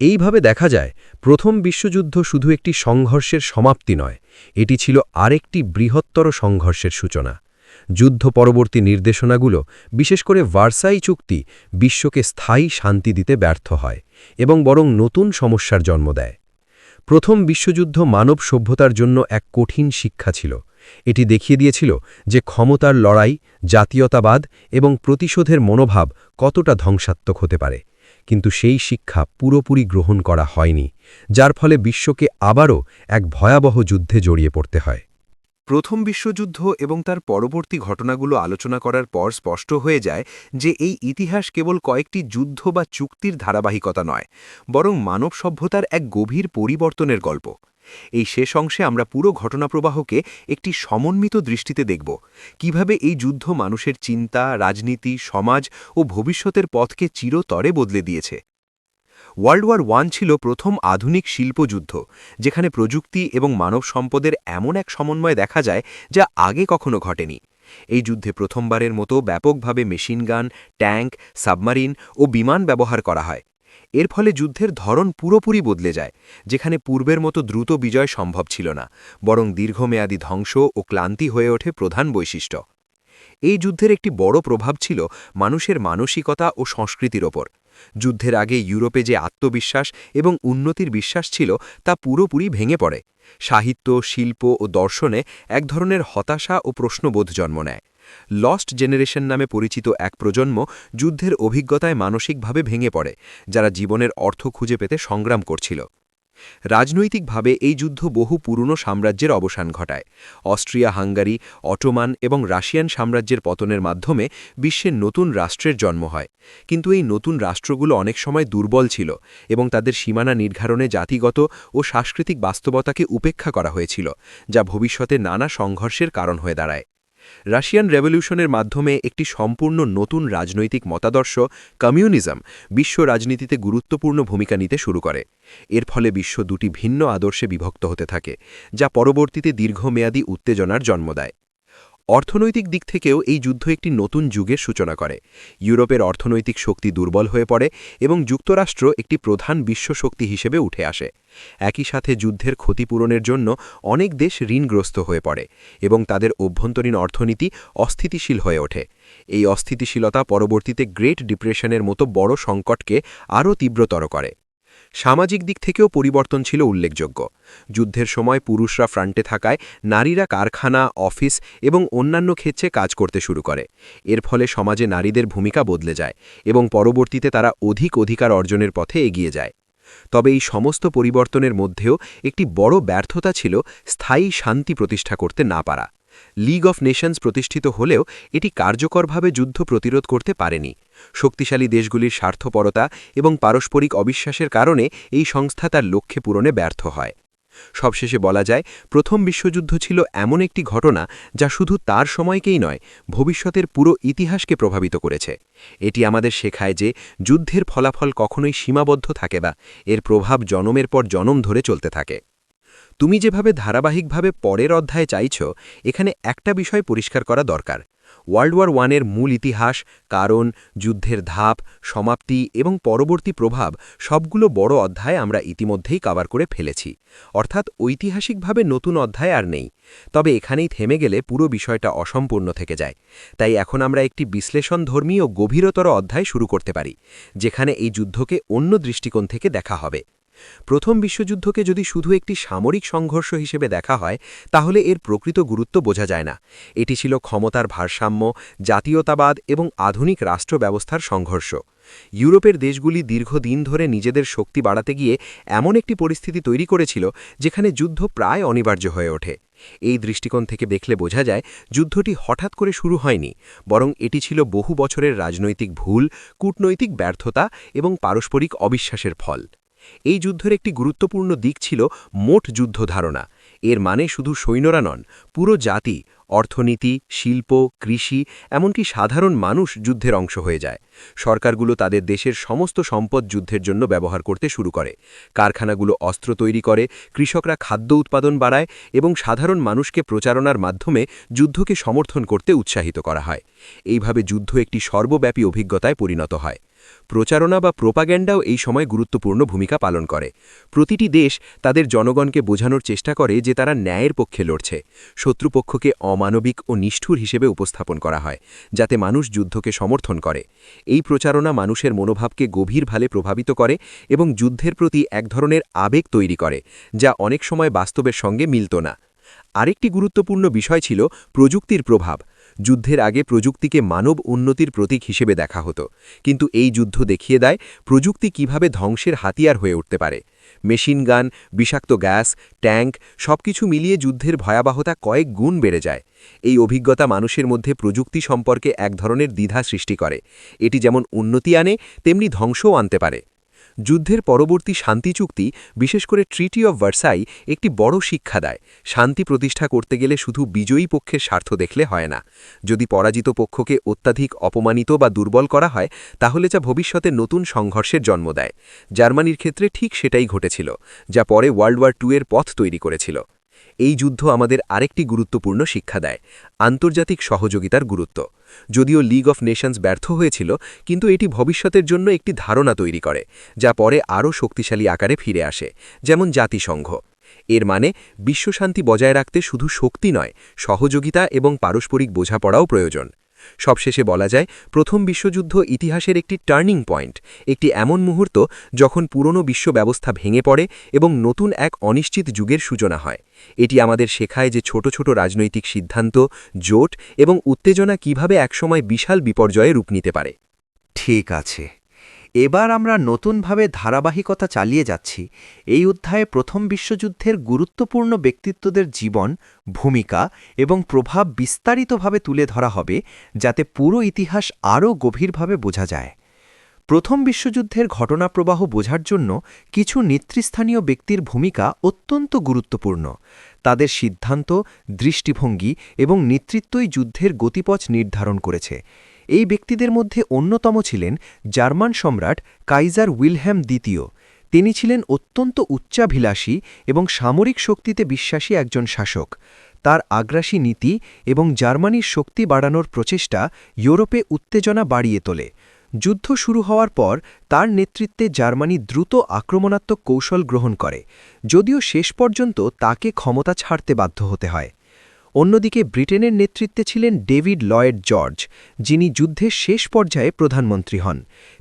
এইভাবে দেখা যায়, প্রথম বিশ্বযুদ্ধ শুধু একটি সংঘর্ষের সমাপ্তি নয়, এটি ছিল আরেকটি বৃহত্তর সংঘর্ষের সূচনা। যুদ্ধ পরবর্তী নির্দেশনাগুলো, বিশেষ করে ভার্সাই চুক্তি, বিশ্বকে স্থায়ী শান্তি দিতে ব্যর্থ হয় এবং বরং নতুন সমস্যার জন্ম দেয়। প্রথম বিশ্বযুদ্ধ মানব সভ্যতার জন্য এক কঠিন শিক্ষা ছিল। এটি দেখিয়ে দিয়েছিল যে ক্ষমতার লড়াই, জাতীয়তাবাদ এবং প্রতিশোধের মনোভাব কতটা ধ্বংসাত্মক হতে পারে। কিন্তু সেই শিক্ষা পুরোপুরি গ্রহণ করা হয়নি, যার ফলে বিশ্বকে আবারও এক ভয়াবহ যুদ্ধে জড়িয়ে পড়তে হয়। প্রথম বিশ্বযুদ্ধ এবং তার পরবর্তী ঘটনাগুলো আলোচনা করার পর স্পষ্ট হয়ে যায় যে এই ইতিহাস কেবল কয়েকটি যুদ্ধ বা চুক্তির ধারাবাহিকতা নয়, বরং মানব সভ্যতার এক গভীর পরিবর্তনের গল্প। এই শেষ অংশে আমরা পুরো ঘটনাপ্রবাহকে একটি সমন্বিত দৃষ্টিতে দেখব, কিভাবে এই যুদ্ধ মানুষের চিন্তা, রাজনীতি, সমাজ ও ভবিষ্যতের পথকে চিরতরে বদলে দিয়েছে। ওয়ার্ল্ড ওয়ার ওয়ান ছিল প্রথম আধুনিক শিল্পযুদ্ধ, যেখানে প্রযুক্তি এবং মানব সম্পদের এমন এক সমন্বয় দেখা যায় যা আগে কখনো ঘটেনি। এই যুদ্ধে প্রথমবারের মতো ব্যাপকভাবে মেশিনগান, ট্যাঙ্ক, সাবমারিন ও বিমান ব্যবহার করা হয়। এর ফলে যুদ্ধের ধরন পুরোপুরি বদলে যায়, যেখানে পূর্বের মতো দ্রুত বিজয় সম্ভব ছিল না, বরং দীর্ঘমেয়াদী ধ্বংস ও ক্লান্তি হয়ে ওঠে প্রধান বৈশিষ্ট্য। এই যুদ্ধের একটি বড় প্রভাব ছিল মানুষের মানসিকতা ও সংস্কৃতির ওপর। যুদ্ধের আগে ইউরোপে যে আত্মবিশ্বাস এবং উন্নতির বিশ্বাস ছিল তা পুরোপুরি ভেঙে পড়ে। সাহিত্য, শিল্প ও দর্শনে এক ধরনের হতাশা ও প্রশ্নবোধ জন্ম নেয়। লস্ট জেনারেশন নামে পরিচিত এক প্রজন্ম যুদ্ধের অভিজ্ঞতায় মানসিকভাবে ভেঙে পড়ে, যারা জীবনের অর্থ খুঁজে পেতে সংগ্রাম করছিল। রাজনৈতিকভাবে এই যুদ্ধ বহু পুরনো সাম্রাজ্যের অবসান ঘটায়। অস্ট্রিয়া, হাঙ্গারি, অটোমান এবং রাশিয়ান সাম্রাজ্যের পতনের মাধ্যমে বিশ্বের নতুন রাষ্ট্রের জন্ম হয়। কিন্তু এই নতুন রাষ্ট্রগুলো অনেক সময় দুর্বল ছিল এবং তাদের সীমানা নির্ধারণে জাতিগত ও সাংস্কৃতিক বাস্তবতাকে উপেক্ষা করা হয়েছিল, যা ভবিষ্যতে নানা সংঘর্ষের কারণ হয়ে দাঁড়ায়। রাশিয়ান রেভলিউশনের মাধ্যমে একটি সম্পূর্ণ নতুন রাজনৈতিক মতাদর্শ, কমিউনিজম, বিশ্ব রাজনীতিতে গুরুত্বপূর্ণ ভূমিকা নিতে শুরু করে। এর ফলে বিশ্ব দুটি ভিন্ন আদর্শে বিভক্ত হতে থাকে, যা পরবর্তীতে দীর্ঘমেয়াদী উত্তেজনার জন্ম দেয়। অর্থনৈতিক দিক থেকেও এই যুদ্ধ একটি নতুন যুগের সূচনা করে। ইউরোপের অর্থনৈতিক শক্তি দুর্বল হয়ে পড়ে এবং যুক্তরাষ্ট্র একটি প্রধান বিশ্ব শক্তি হিসেবে উঠে আসে। একই সাথে যুদ্ধের ক্ষতিপূরণের জন্য অনেক দেশ ঋণগ্রস্ত হয়ে পড়ে এবং তাদের অভ্যন্তরীণ অর্থনীতি অস্থিতিশীল হয়ে ওঠে। এই অস্থিতিশীলতা পরবর্তীতে গ্রেট ডিপ্রেশনের মতো বড় সংকটকে আরও তীব্রতর করে। সামাজিক দিক থেকেও পরিবর্তন ছিল উল্লেখযোগ্য। যুদ্ধের সময় পুরুষরা ফ্রন্টে থাকায় নারীরা কারখানা, অফিস এবং অন্যান্য ক্ষেত্রে কাজ করতে শুরু করে। এর ফলে সমাজে নারীদের ভূমিকা বদলে যায় এবং পরবর্তীতে তারা অধিক অধিকার অর্জনের পথে এগিয়ে যায়। তবে এই সমস্ত পরিবর্তনের মধ্যেও একটি বড় ব্যর্থতা ছিল স্থায়ী শান্তি প্রতিষ্ঠা করতে না পারা। লীগ অফ নেশনস প্রতিষ্ঠিত হলেও এটি কার্যকরভাবে যুদ্ধ প্রতিরোধ করতে পারেনি। শক্তিশালী দেশগুলির স্বার্থপরতা এবং পারস্পরিক অবিশ্বাসের কারণে এই সংস্থা তার লক্ষ্যে পূরণে ব্যর্থ হয়। সবশেষে বলা যায়, প্রথম বিশ্বযুদ্ধ ছিল এমন একটি ঘটনা যা শুধু তার সময়কেই নয়, ভবিষ্যতের পুরো ইতিহাসকে প্রভাবিত করেছে। এটি আমাদের শেখায় যে যুদ্ধের ফলাফল কখনোই সীমাবদ্ধ থাকে না, এর প্রভাব জনমের পর জনম ধরে চলতে থাকে। তুমি যেভাবে ধারাবাহিকভাবে পরের অধ্যায়ে চাইছ, এখানে একটা বিষয় পরিষ্কার করা দরকার। ওয়ার্ল্ড ওয়ার ওয়ানের মূল ইতিহাস, কারণ, যুদ্ধের ধাপ, সমাপ্তি এবং পরবর্তী প্রভাব সবগুলো বড় অধ্যায়ে আমরা ইতিমধ্যেই কভার করে ফেলেছি। অর্থাৎ ঐতিহাসিকভাবে নতুন অধ্যায় আর নেই। তবে এখানেই থেমে গেলে পুরো বিষয়টা অসম্পূর্ণ থেকে যায়। তাই এখন আমরা একটি বিশ্লেষণধর্মী ও গভীরতর অধ্যায় শুরু করতে পারি, যেখানে এই যুদ্ধকে অন্য দৃষ্টিকোণ থেকে দেখা হবে। প্রথম বিশ্বযুদ্ধকে যদি শুধু একটি সামরিক সংঘর্ষ হিসেবে দেখা হয়, তাহলে এর প্রকৃত গুরুত্ব বোঝা যায় না। এটি ছিল ক্ষমতার ভারসাম্য, জাতীয়তাবাদ এবং আধুনিক রাষ্ট্র ব্যবস্থার সংঘর্ষ। ইউরোপের দেশগুলি দীর্ঘদিন ধরে নিজেদের শক্তি বাড়াতে গিয়ে এমন একটি পরিস্থিতি তৈরি করেছিল যেখানে যুদ্ধ প্রায় অনিবার্য হয়ে ওঠে। এই দৃষ্টিকোণ থেকে দেখলে বোঝা যায়, যুদ্ধটি হঠাৎ করে শুরু হয়নি, বরং এটি ছিল বহু বছরের রাজনৈতিক ভুল, কূটনৈতিক ব্যর্থতা এবং পারস্পরিক অবিশ্বাসের ফল। এই যুদ্ধের একটি গুরুত্বপূর্ণ দিক ছিল মোট যুদ্ধ ধারণা। এর মানে শুধু সৈন্যরা নন, পুরো জাতি, অর্থনীতি, শিল্প, কৃষি, এমনকি সাধারণ মানুষ যুদ্ধের অংশ হয়ে যায়। সরকারগুলো তাদের দেশের সমস্ত সম্পদ যুদ্ধের জন্য ব্যবহার করতে শুরু করে। কারখানাগুলো অস্ত্র তৈরি করে, কৃষকরা খাদ্য উৎপাদন বাড়ায় এবং সাধারণ মানুষকে প্রচারণার মাধ্যমে যুদ্ধকে সমর্থন করতে উৎসাহিত করা হয়। এইভাবে যুদ্ধ একটি সর্বব্যাপী অভিজ্ঞতায় পরিণত হয়। প্রচারণা বা প্রোপাগ্যান্ডাও এই সময় গুরুত্বপূর্ণ ভূমিকা পালন করে। প্রতিটি দেশ তাদের জনগণকে বোঝানোর চেষ্টা করে যে তারা ন্যায়ের পক্ষে লড়ছে। শত্রুপক্ষকে অমানবিক ও নিষ্ঠুর হিসেবে উপস্থাপন করা হয়, যাতে মানুষ যুদ্ধকে সমর্থন করে। এই প্রচারণা মানুষের মনোভাবকে গভীরভাবে প্রভাবিত করে এবং যুদ্ধের প্রতি এক ধরনের আবেগ তৈরি করে, যা অনেক সময় বাস্তবের সঙ্গে মিলত না। আরেকটি গুরুত্বপূর্ণ বিষয় ছিল প্রযুক্তির প্রভাব। যুদ্ধের আগে প্রযুক্তিকে মানব উন্নতির প্রতীক হিসেবে দেখা হতো, কিন্তু এই যুদ্ধ দেখিয়ে দেয় প্রযুক্তি কিভাবে ধ্বংসের হাতিয়ার হয়ে উঠতে পারে। মেশিন গান, বিষাক্ত গ্যাস, ট্যাঙ্ক, সবকিছু মিলিয়ে যুদ্ধের ভয়াবহতা কয়েক গুণ বেড়ে যায়। এই অভিজ্ঞতা মানুষের মধ্যে প্রযুক্তি সম্পর্কে এক ধরনের দ্বিধা সৃষ্টি করে। এটি যেমন উন্নতি আনে, তেমনি ধ্বংসও আনতে পারে। যুদ্ধের পরবর্তী শান্তি চুক্তি, বিশেষ করে ট্রিটি অফ ভার্সাই, একটি বড় শিক্ষা দেয়। শান্তি প্রতিষ্ঠা করতে গেলে শুধু বিজয়ী পক্ষের স্বার্থ দেখলে হয় না। যদি পরাজিত পক্ষকে অত্যাধিক অপমানিত বা দুর্বল করা হয়, তাহলে যা ভবিষ্যতে নতুন সংঘর্ষের জন্ম দেয়। জার্মানির ক্ষেত্রে ঠিক সেটাই ঘটেছিল, যা পরে ওয়ার্ল্ড ওয়ার 2 এর পথ তৈরি করেছিল। এই যুদ্ধ আমাদের আরেকটি গুরুত্বপূর্ণ শিক্ষা দেয়, আন্তর্জাতিক সহযোগিতার গুরুত্ব। যদিও লীগ অফ নেশনস ব্যর্থ হয়েছিল, কিন্তু এটি ভবিষ্যতের জন্য একটি ধারণা তৈরি করে, যা পরে আরও শক্তিশালী আকারে ফিরে আসে, যেমন জাতিসংঘ। এর মানে বিশ্বশান্তি বজায় রাখতে শুধু শক্তি নয়, সহযোগিতা এবং পারস্পরিক বোঝাপড়াও প্রয়োজন। সবশেষে বলা যায়, প্রথম বিশ্বযুদ্ধ ইতিহাসের একটি টার্নিং পয়েন্ট, একটি এমন মুহূর্ত যখন পুরনো বিশ্ব ব্যবস্থা ভেঙে পড়ে এবং নতুন এক অনিশ্চিত যুগের সূচনা হয়। এটি আমাদের শেখায় যে ছোট ছোট রাজনৈতিক সিদ্ধান্ত, জোট এবং উত্তেজনা কিভাবে একসময় বিশাল বিপর্যয়ে রূপ নিতে পারে। ঠিক আছে, এবার আমরা নতুনভাবে ধারাবাহিকতা চালিয়ে যাচ্ছি। এই অধ্যায়ে প্রথম বিশ্বযুদ্ধের গুরুত্বপূর্ণ ব্যক্তিত্বদের জীবন, ভূমিকা এবং প্রভাব বিস্তারিতভাবে তুলে ধরা হবে, যাতে পুরো ইতিহাস আরও গভীরভাবে বোঝা যায়। প্রথম বিশ্বযুদ্ধের ঘটনাপ্রবাহ বোঝার জন্য কিছু নেতৃস্থানীয় ব্যক্তির ভূমিকা অত্যন্ত গুরুত্বপূর্ণ। তাদের সিদ্ধান্ত, দৃষ্টিভঙ্গি এবং নেতৃত্বই যুদ্ধের গতিপথ নির্ধারণ করেছে। এই ব্যক্তিদের মধ্যে অন্যতম ছিলেন জার্মান সম্রাট কাইজার উইলহেম দ্বিতীয়। তিনি ছিলেন অত্যন্ত উচ্চাভিলাষী এবং সামরিক শক্তিতে বিশ্বাসী একজন শাসক। তার আগ্রাসী নীতি এবং জার্মানির শক্তি বাড়ানোর প্রচেষ্টা ইউরোপে উত্তেজনা বাড়িয়ে তোলে। যুদ্ধ শুরু হওয়ার পর তার নেতৃত্বে জার্মানি দ্রুত আক্রমণাত্মক কৌশল গ্রহণ করে, যদিও শেষ পর্যন্ত তাকে ক্ষমতা ছাড়তে বাধ্য হতে হয়। অন্যদিকে ব্রিটেনের নেতৃত্বে ছিলেন ডেভিড লয়েড জর্জ, যিনি যুদ্ধের শেষ পর্যায়ে প্রধানমন্ত্রী হন।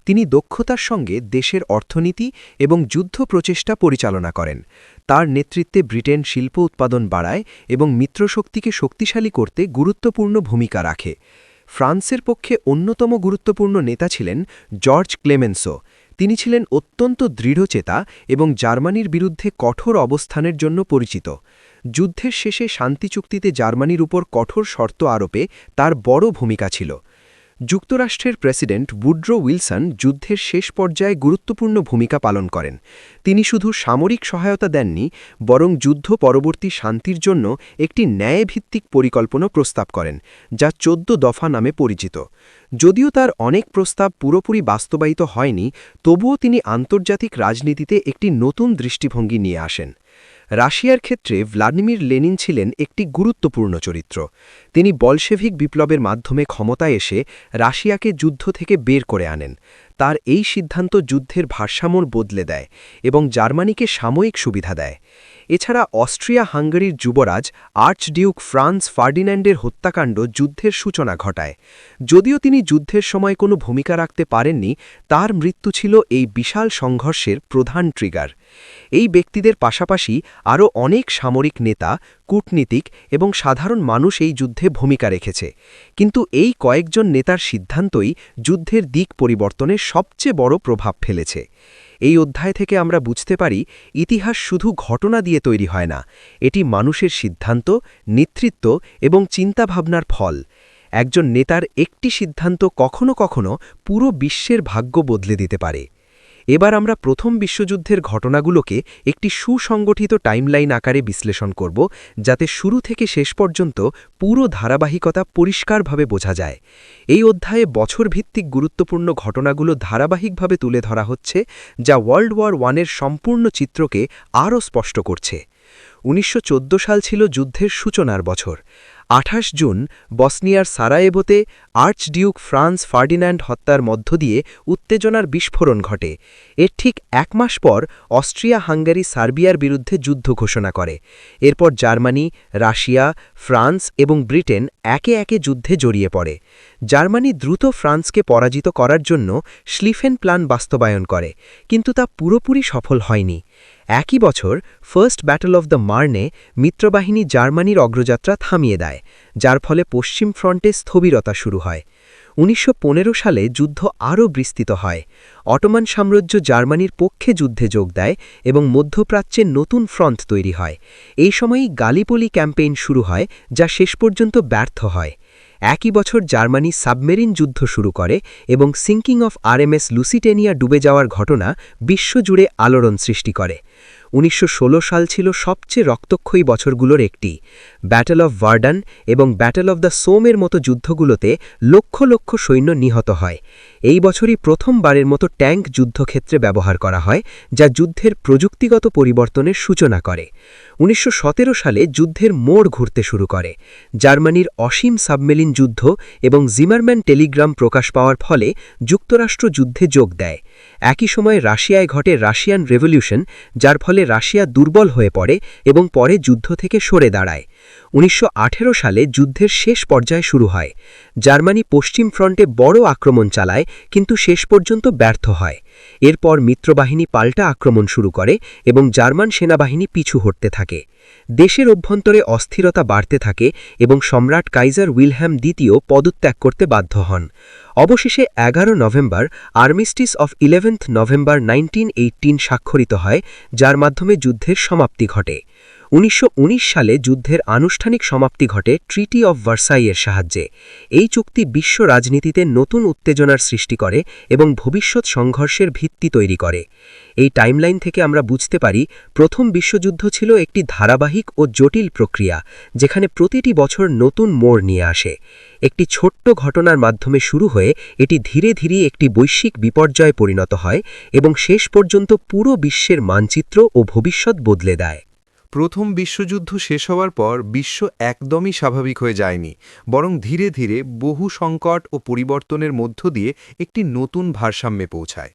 তিনি দক্ষতার সঙ্গে দেশের অর্থনীতি এবং যুদ্ধ প্রচেষ্টা পরিচালনা করেন। তার নেতৃত্বে ব্রিটেন শিল্প উৎপাদন বাড়ায় এবং মিত্রশক্তিকে শক্তিশালী করতে গুরুত্বপূর্ণ ভূমিকা রাখে। ফ্রান্সের পক্ষে অন্যতম গুরুত্বপূর্ণ নেতা ছিলেন জর্জ ক্লেমেন্সো। তিনি ছিলেন অত্যন্ত দৃঢ়চেতা এবং জার্মানির বিরুদ্ধে কঠোর অবস্থানের জন্য পরিচিত। যুদ্ধের শেষে শান্তি চুক্তিতে জার্মানির উপর কঠোর শর্ত আরোপে তার বড় ভূমিকা ছিল। যুক্তরাষ্ট্রের প্রেসিডেন্ট উড্রো উইলসন যুদ্ধের শেষ পর্যায়ে গুরুত্বপূর্ণ ভূমিকা পালন করেন। তিনি শুধু সামরিক সহায়তা দেননি, বরং যুদ্ধ পরবর্তী শান্তির জন্য একটি ন্যায়ভিত্তিক পরিকল্পনা প্রস্তাব করেন, যা ১৪ দফা নামে পরিচিত। যদিও তার অনেক প্রস্তাব পুরোপুরি বাস্তবায়িত হয়নি, তবুও তিনি আন্তর্জাতিক রাজনীতিতে একটি নতুন দৃষ্টিভঙ্গি নিয়ে আসেন। রাশিয়ার ক্ষেত্রে ভ্লাদিমির লেনিন ছিলেন একটি গুরুত্বপূর্ণ চরিত্র। তিনি বলশেভিক বিপ্লবের মাধ্যমে ক্ষমতায় এসে রাশিয়াকে যুদ্ধ থেকে বের করে আনেন। তার এই সিদ্ধান্ত যুদ্ধের ভারসাম্য বদলে দেয় এবং জার্মানিকে সাময়িক সুবিধা দেয়। এছাড়া অস্ট্রিয়া হাঙ্গেরির যুবরাজ আর্চডিউক ফ্রান্স ফার্ডিন্যান্ডের হত্যাকাণ্ড যুদ্ধের সূচনা ঘটায়। যদিও তিনি যুদ্ধের সময় কোনো ভূমিকা রাখতে পারেননি, তার মৃত্যু ছিল এই বিশাল সংঘর্ষের প্রধান ট্রিগার। এই ব্যক্তিদের পাশাপাশি আরও অনেক সামরিক নেতা, কূটনীতিক এবং সাধারণ মানুষ এই যুদ্ধে ভূমিকা রেখেছে। কিন্তু এই কয়েকজন নেতার সিদ্ধান্তই যুদ্ধের দিক পরিবর্তনে সবচেয়ে বড় প্রভাব ফেলেছে। এই অধ্যায় থেকে আমরা বুঝতে পারি, ইতিহাস শুধু ঘটনা দিয়ে তৈরি হয় না, এটি মানুষের সিদ্ধান্ত, নেতৃত্ব এবং চিন্তাভাবনার ফল। একজন নেতার একটি সিদ্ধান্ত কখনো কখনো পুরো বিশ্বের ভাগ্য বদলে দিতে পারে। এবার আমরা প্রথম বিশ্বযুদ্ধের ঘটনাগুলোকে একটি সুসংগঠিত টাইমলাইন আকারে বিশ্লেষণ করব, যাতে শুরু থেকে শেষ পর্যন্ত পুরো ধারাবাহিকতা পরিষ্কারভাবে বোঝা যায়। এই অধ্যায়ে বছরভিত্তিক গুরুত্বপূর্ণ ঘটনাগুলো ধারাবাহিকভাবে তুলে ধরা হচ্ছে, যা ওয়ার্ল্ড ওয়ার ওয়ানের সম্পূর্ণ চিত্রকে আরও স্পষ্ট করছে। ১৯১৪ সাল ছিল যুদ্ধের সূচনার বছর। ২৮ জুন বসনিয়ার সারায়েভোতে আর্চডিউক ফ্রান্স ফার্ডিন্যান্ড হত্যার মধ্য দিয়ে উত্তেজনার বিস্ফোরণ ঘটে। এর ঠিক এক মাস পর অস্ট্রিয়া হাঙ্গেরি সার্বিয়ার বিরুদ্ধে যুদ্ধ ঘোষণা করে। এরপর জার্মানি, রাশিয়া, ফ্রান্স এবং ব্রিটেন একে একে যুদ্ধে জড়িয়ে পড়ে। জার্মানি দ্রুত ফ্রান্সকে পরাজিত করার জন্য শ্লিফেন প্ল্যান বাস্তবায়ন করে, কিন্তু তা পুরোপুরি সফল হয়নি। একই বছর ফার্স্ট ব্যাটল অফ দ্য মার্নে মিত্রবাহিনী জার্মানির অগ্রযাত্রা থামিয়ে দেয়, যার ফলে পশ্চিম ফ্রন্টে স্থবিরতা শুরু হয়। ১৯১৫ সালে যুদ্ধ আরও বিস্তৃত হয়। অটোমান সাম্রাজ্য জার্মানির পক্ষে যুদ্ধে যোগ দেয় এবং মধ্যপ্রাচ্যে নতুন ফ্রন্ট তৈরি হয়। এই সময়ই গালিপোলি ক্যাম্পেইন শুরু হয়, যা শেষ পর্যন্ত ব্যর্থ হয়। একই বছর জার্মানি সাবমেরিন যুদ্ধ শুরু করে এবং সিঙ্কিং অফ আরএমএস লুসিটেনিয়া ডুবে যাওয়ার ঘটনা বিশ্বজুড়ে আলোড়ন সৃষ্টি করে। ১৯১৬ সাল ছিল সবচেয়ে রক্তক্ষয়ী বছরগুলোর একটি। ব্যাটল অফ ভার্ডান এবং ব্যাটল অফ দ্য সোমের মতো যুদ্ধগুলোতে লক্ষ লক্ষ সৈন্য নিহত হয়। এই বছরই প্রথমবারের মতো ট্যাঙ্ক যুদ্ধক্ষেত্রে ব্যবহার করা হয়, যা যুদ্ধের প্রযুক্তিগত পরিবর্তনের সূচনা করে। ১৯১৭ সালে যুদ্ধের মোড় ঘুরতে শুরু করে। জার্মানির অসীম সাবমেরিন যুদ্ধ এবং জিমারম্যান টেলিগ্রাম প্রকাশ পাওয়ার ফলে যুক্তরাষ্ট্র যুদ্ধে যোগ দেয়। একই সময় রাশিয়ায় ঘটে রাশিয়ান রেভলিউশন, যার ফলে রাশিয়া দুর্বল হয়ে পড়ে এবং পরে যুদ্ধ থেকে সরে দাঁড়ায়। ১৯১৮ সালে যুদ্ধের শেষ পর্যায়ে শুরু হয়। জার্মানি পশ্চিম ফ্রন্টে বড় আক্রমণ চালায়, কিন্তু শেষ পর্যন্ত ব্যর্থ হয়। এরপর মিত্রবাহিনী পাল্টা আক্রমণ শুরু করে এবং জার্মান সেনাবাহিনী পিছু হটতে থাকে। দেশের অভ্যন্তরে অস্থিরতা বাড়তে থাকে এবং সম্রাট কাইজার উইলহেম দ্বিতীয় পদত্যাগ করতে বাধ্য হন। অবশেষে ১১ নভেম্বর আর্মিস্টিস অফ 11 নভেম্বর 1918 স্বাক্ষরিত হয়, যার মাধ্যমে যুদ্ধের সমাপ্তি ঘটে। ১৯১৯ সালে যুদ্ধের আনুষ্ঠানিক সমাপ্তি ঘটে ট্রিটি অফ ভার্সাইয়ের সাহায্যে। এই চুক্তি বিশ্ব রাজনীতিতে নতুন উত্তেজনার সৃষ্টি করে এবং ভবিষ্যৎ সংঘর্ষের ভিত্তি তৈরি করে। এই টাইমলাইন থেকে আমরা বুঝতে পারি, প্রথম বিশ্বযুদ্ধ ছিল একটি ধারাবাহিক ও জটিল প্রক্রিয়া, যেখানে প্রতিটি বছর নতুন মোড় নিয়ে আসে। একটি ছোট্ট ঘটনার মাধ্যমে শুরু হয়ে এটি ধীরে ধীরে একটি বৈশ্বিক বিপর্যয়ে পরিণত হয় এবং শেষ পর্যন্ত পুরো বিশ্বের মানচিত্র ও ভবিষ্যৎ বদলে দেয়। প্রথম বিশ্বযুদ্ধ শেষ হওয়ার পর বিশ্ব একদমই স্বাভাবিক হয়ে যায়নি, বরং ধীরে ধীরে বহু সংকট ও পরিবর্তনের মধ্য দিয়ে একটি নতুন ভারসাম্যে পৌঁছায়।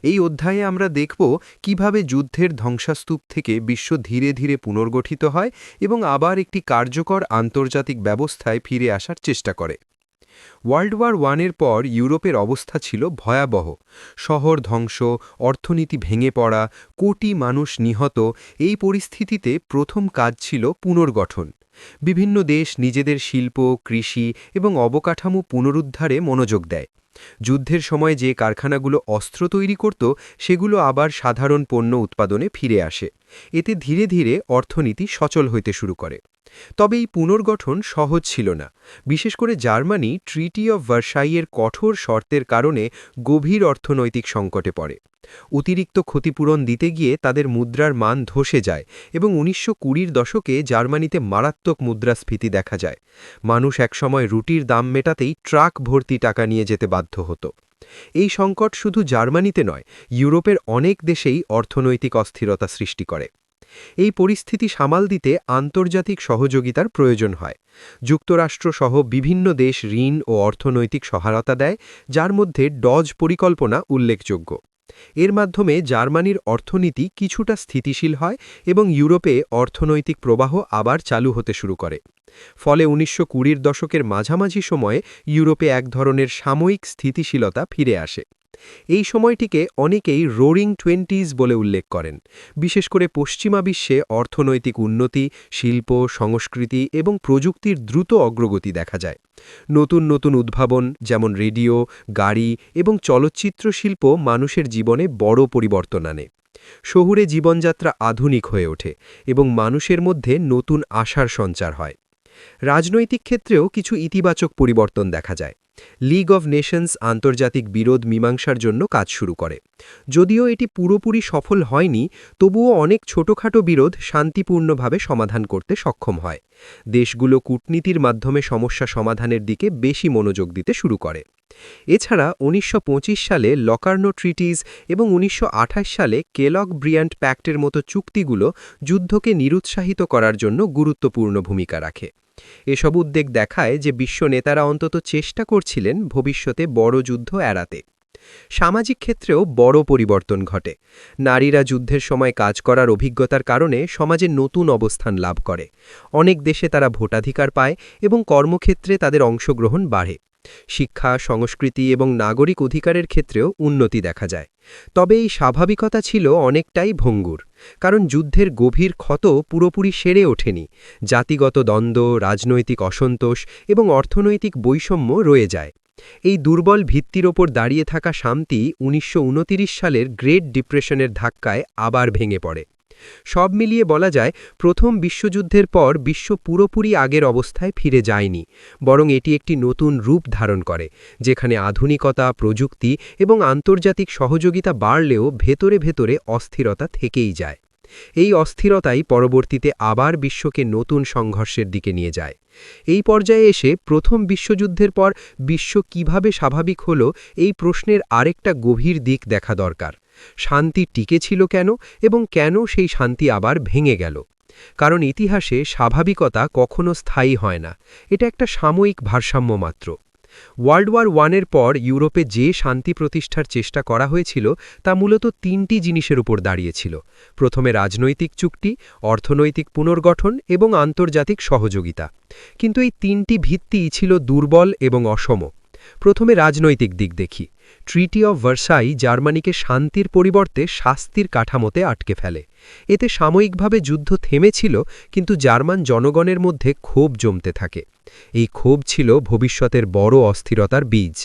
এই অধ্যায়ে আমরা দেখব কিভাবে যুদ্ধের ধ্বংসাস্তূপ থেকে বিশ্ব ধীরে ধীরে পুনর্গঠিত হয় এবং আবার একটি কার্যকর আন্তর্জাতিক ব্যবস্থায় ফিরে আসার চেষ্টা করে। ওয়ার্ল্ড ওয়ার ওয়ানের পর ইউরোপের অবস্থা ছিল ভয়াবহ। শহর ধ্বংস, অর্থনীতি ভেঙে পড়া, কোটি মানুষ নিহত। এই পরিস্থিতিতে প্রথম কাজ ছিল পুনর্গঠন। বিভিন্ন দেশ নিজেদের শিল্প, কৃষি এবং অবকাঠামো পুনরুদ্ধারে মনোযোগ দেয়। যুদ্ধের সময় যে কারখানাগুলো অস্ত্র তৈরি করত সেগুলো আবার সাধারণ পণ্য উৎপাদনে ফিরে আসে। এতে ধীরে ধীরে অর্থনীতি সচল হইতে শুরু করে। তবে এই পুনর্গঠন সহজ ছিল না। বিশেষ করে জার্মানি ট্রিটি অফ ভার্সাইয়ের কঠোর শর্তের কারণে গভীর অর্থনৈতিক সংকটে পড়ে। অতিরিক্ত ক্ষতিপূরণ দিতে গিয়ে তাদের মুদ্রার মান ধসে যায় এবং ১৯২০ দশকে জার্মানিতে মারাত্মক মুদ্রাস্ফীতি দেখা যায়। মানুষ একসময় রুটির দাম মেটাতেই ট্রাক ভর্তি টাকা নিয়ে যেতে বাধ্য হতো। এই সংকট শুধু জার্মানিতে নয়, ইউরোপের অনেক দেশেই অর্থনৈতিক অস্থিরতা সৃষ্টি করে। এই পরিস্থিতি সামাল দিতে আন্তর্জাতিক সহযোগিতার প্রয়োজন হয়। যুক্তরাষ্ট্রসহ বিভিন্ন দেশ ঋণ ও অর্থনৈতিক সহায়তা দেয়, যার মধ্যে ডজ পরিকল্পনা উল্লেখযোগ্য। এর মাধ্যমে জার্মানির অর্থনীতি কিছুটা স্থিতিশীল হয় এবং ইউরোপে অর্থনৈতিক প্রবাহ আবার চালু হতে শুরু করে। ফলে ১৯২০ দশকের মাঝামাঝি সময়ে ইউরোপে এক ধরনের সাময়িক স্থিতিশীলতা ফিরে আসে। এই সময়টিকে অনেকেই রোরিং টোয়েন্টিজ বলে উল্লেখ করেন। বিশেষ করে পশ্চিমা বিশ্বে অর্থনৈতিক উন্নতি, শিল্প, সংস্কৃতি এবং প্রযুক্তির দ্রুত অগ্রগতি দেখা যায়। নতুন নতুন উদ্ভাবন যেমন রেডিও, গাড়ি এবং চলচ্চিত্র শিল্প মানুষের জীবনে বড় পরিবর্তন আনে। শহুরে জীবনযাত্রা আধুনিক হয়ে ওঠে এবং মানুষের মধ্যে নতুন আশার সঞ্চার হয়। রাজনৈতিক ক্ষেত্রেও কিছু ইতিবাচক পরিবর্তন দেখা যায়। লিগ অব নেশনস আন্তর্জাতিক বিরোধ মীমাংসার জন্য কাজ শুরু করে। যদিও এটি পুরোপুরি সফল হয়নি, তবুও অনেক ছোটখাটো বিরোধ শান্তিপূর্ণভাবে সমাধান করতে সক্ষম হয়। দেশগুলো কূটনীতির মাধ্যমে সমস্যা সমাধানের দিকে বেশি মনোযোগ দিতে শুরু করে। এছাড়া ১৯২৫ সালে লকার্নো ট্রিটিজ এবং ১৯২৮ সালে কেলগ ব্রিয়ান্ট প্যাক্টের মতো চুক্তিগুলো যুদ্ধকে নিরুৎসাহিত করার জন্য গুরুত্বপূর্ণ ভূমিকা রাখে। এসব উদ্বেগ দেখায় যে বিশ্ব নেতারা অন্তত চেষ্টা করছিলেন ভবিষ্যতে বড় যুদ্ধ এড়াতে। সামাজিক ক্ষেত্রেও বড় পরিবর্তন ঘটে। নারীরা যুদ্ধের সময় কাজ করার অভিজ্ঞতার কারণে সমাজে নতুন অবস্থান লাভ করে। অনেক দেশে তারা ভোটাধিকার পায় এবং কর্মক্ষেত্রে তাদের অংশগ্রহণ বাড়ে। শিক্ষা, সংস্কৃতি এবং নাগরিক অধিকারের ক্ষেত্রেও উন্নতি দেখা যায়। তবে এই স্বাভাবিকতা ছিল অনেকটাই ভঙ্গুর, কারণ যুদ্ধের গভীর ক্ষত পুরোপুরি সেরে ওঠেনি। জাতিগত দ্বন্দ্ব, রাজনৈতিক অসন্তোষ এবং অর্থনৈতিক বৈষম্য রয়ে যায়। এই দুর্বল ভিত্তির ওপর দাঁড়িয়ে থাকা শান্তি ১৯২৯ সালের গ্রেট ডিপ্রেশনের ধাক্কায় আবার ভেঙে পড়ে। সব মিলিয়ে বলা যায়, প্রথম বিশ্বযুদ্ধের পর বিশ্ব পুরোপুরি আগের অবস্থায় ফিরে যায়নি, বরং এটি একটি নতুন রূপ ধারণ করে, যেখানে আধুনিকতা, প্রযুক্তি এবং আন্তর্জাতিক সহযোগিতা বাড়লেও ভেতরে ভেতরে অস্থিরতা থেকেই যায়। এই অস্থিরতাই পরবর্তীতে আবার বিশ্বকে নতুন সংঘর্ষের দিকে নিয়ে যায়। এই পর্যায়ে এসে প্রথম বিশ্বযুদ্ধের পর বিশ্ব কিভাবে স্বাভাবিক হল, এই প্রশ্নের আরেকটা গভীর দিক দেখা দরকার। শান্তি টিকে ছিল কেন এবং কেন সেই শান্তি আবার ভেঙে গেল? কারণ ইতিহাসে স্বাভাবিকতা কখনো স্থায়ী হয় না, এটা একটা সাময়িক ভারসাম্য মাত্র। ওয়ার্ল্ড ওয়ার ওয়ানের পর ইউরোপে যে শান্তি প্রতিষ্ঠার চেষ্টা করা হয়েছিল তা মূলত তিনটি জিনিসের উপর দাঁড়িয়েছিল। প্রথমে রাজনৈতিক চুক্তি, অর্থনৈতিক পুনর্গঠন এবং আন্তর্জাতিক সহযোগিতা। কিন্তু এই তিনটি ভিত্তিই ছিল দুর্বল এবং অসম। প্রথমে রাজনৈতিক দিক দেখি। ট্রিটি অফ ভার্সাই জার্মানিকে শান্তির পরিবর্তে শাস্তির কাঠামোতে আটকে ফেলে। এতে সাময়িকভাবে যুদ্ধ থেমেছিল, কিন্তু জার্মান জনগণের মধ্যে ক্ষোভ জমতে থাকে। এই ক্ষোভ ছিল ভবিষ্যতের বড় অস্থিরতার বীজ।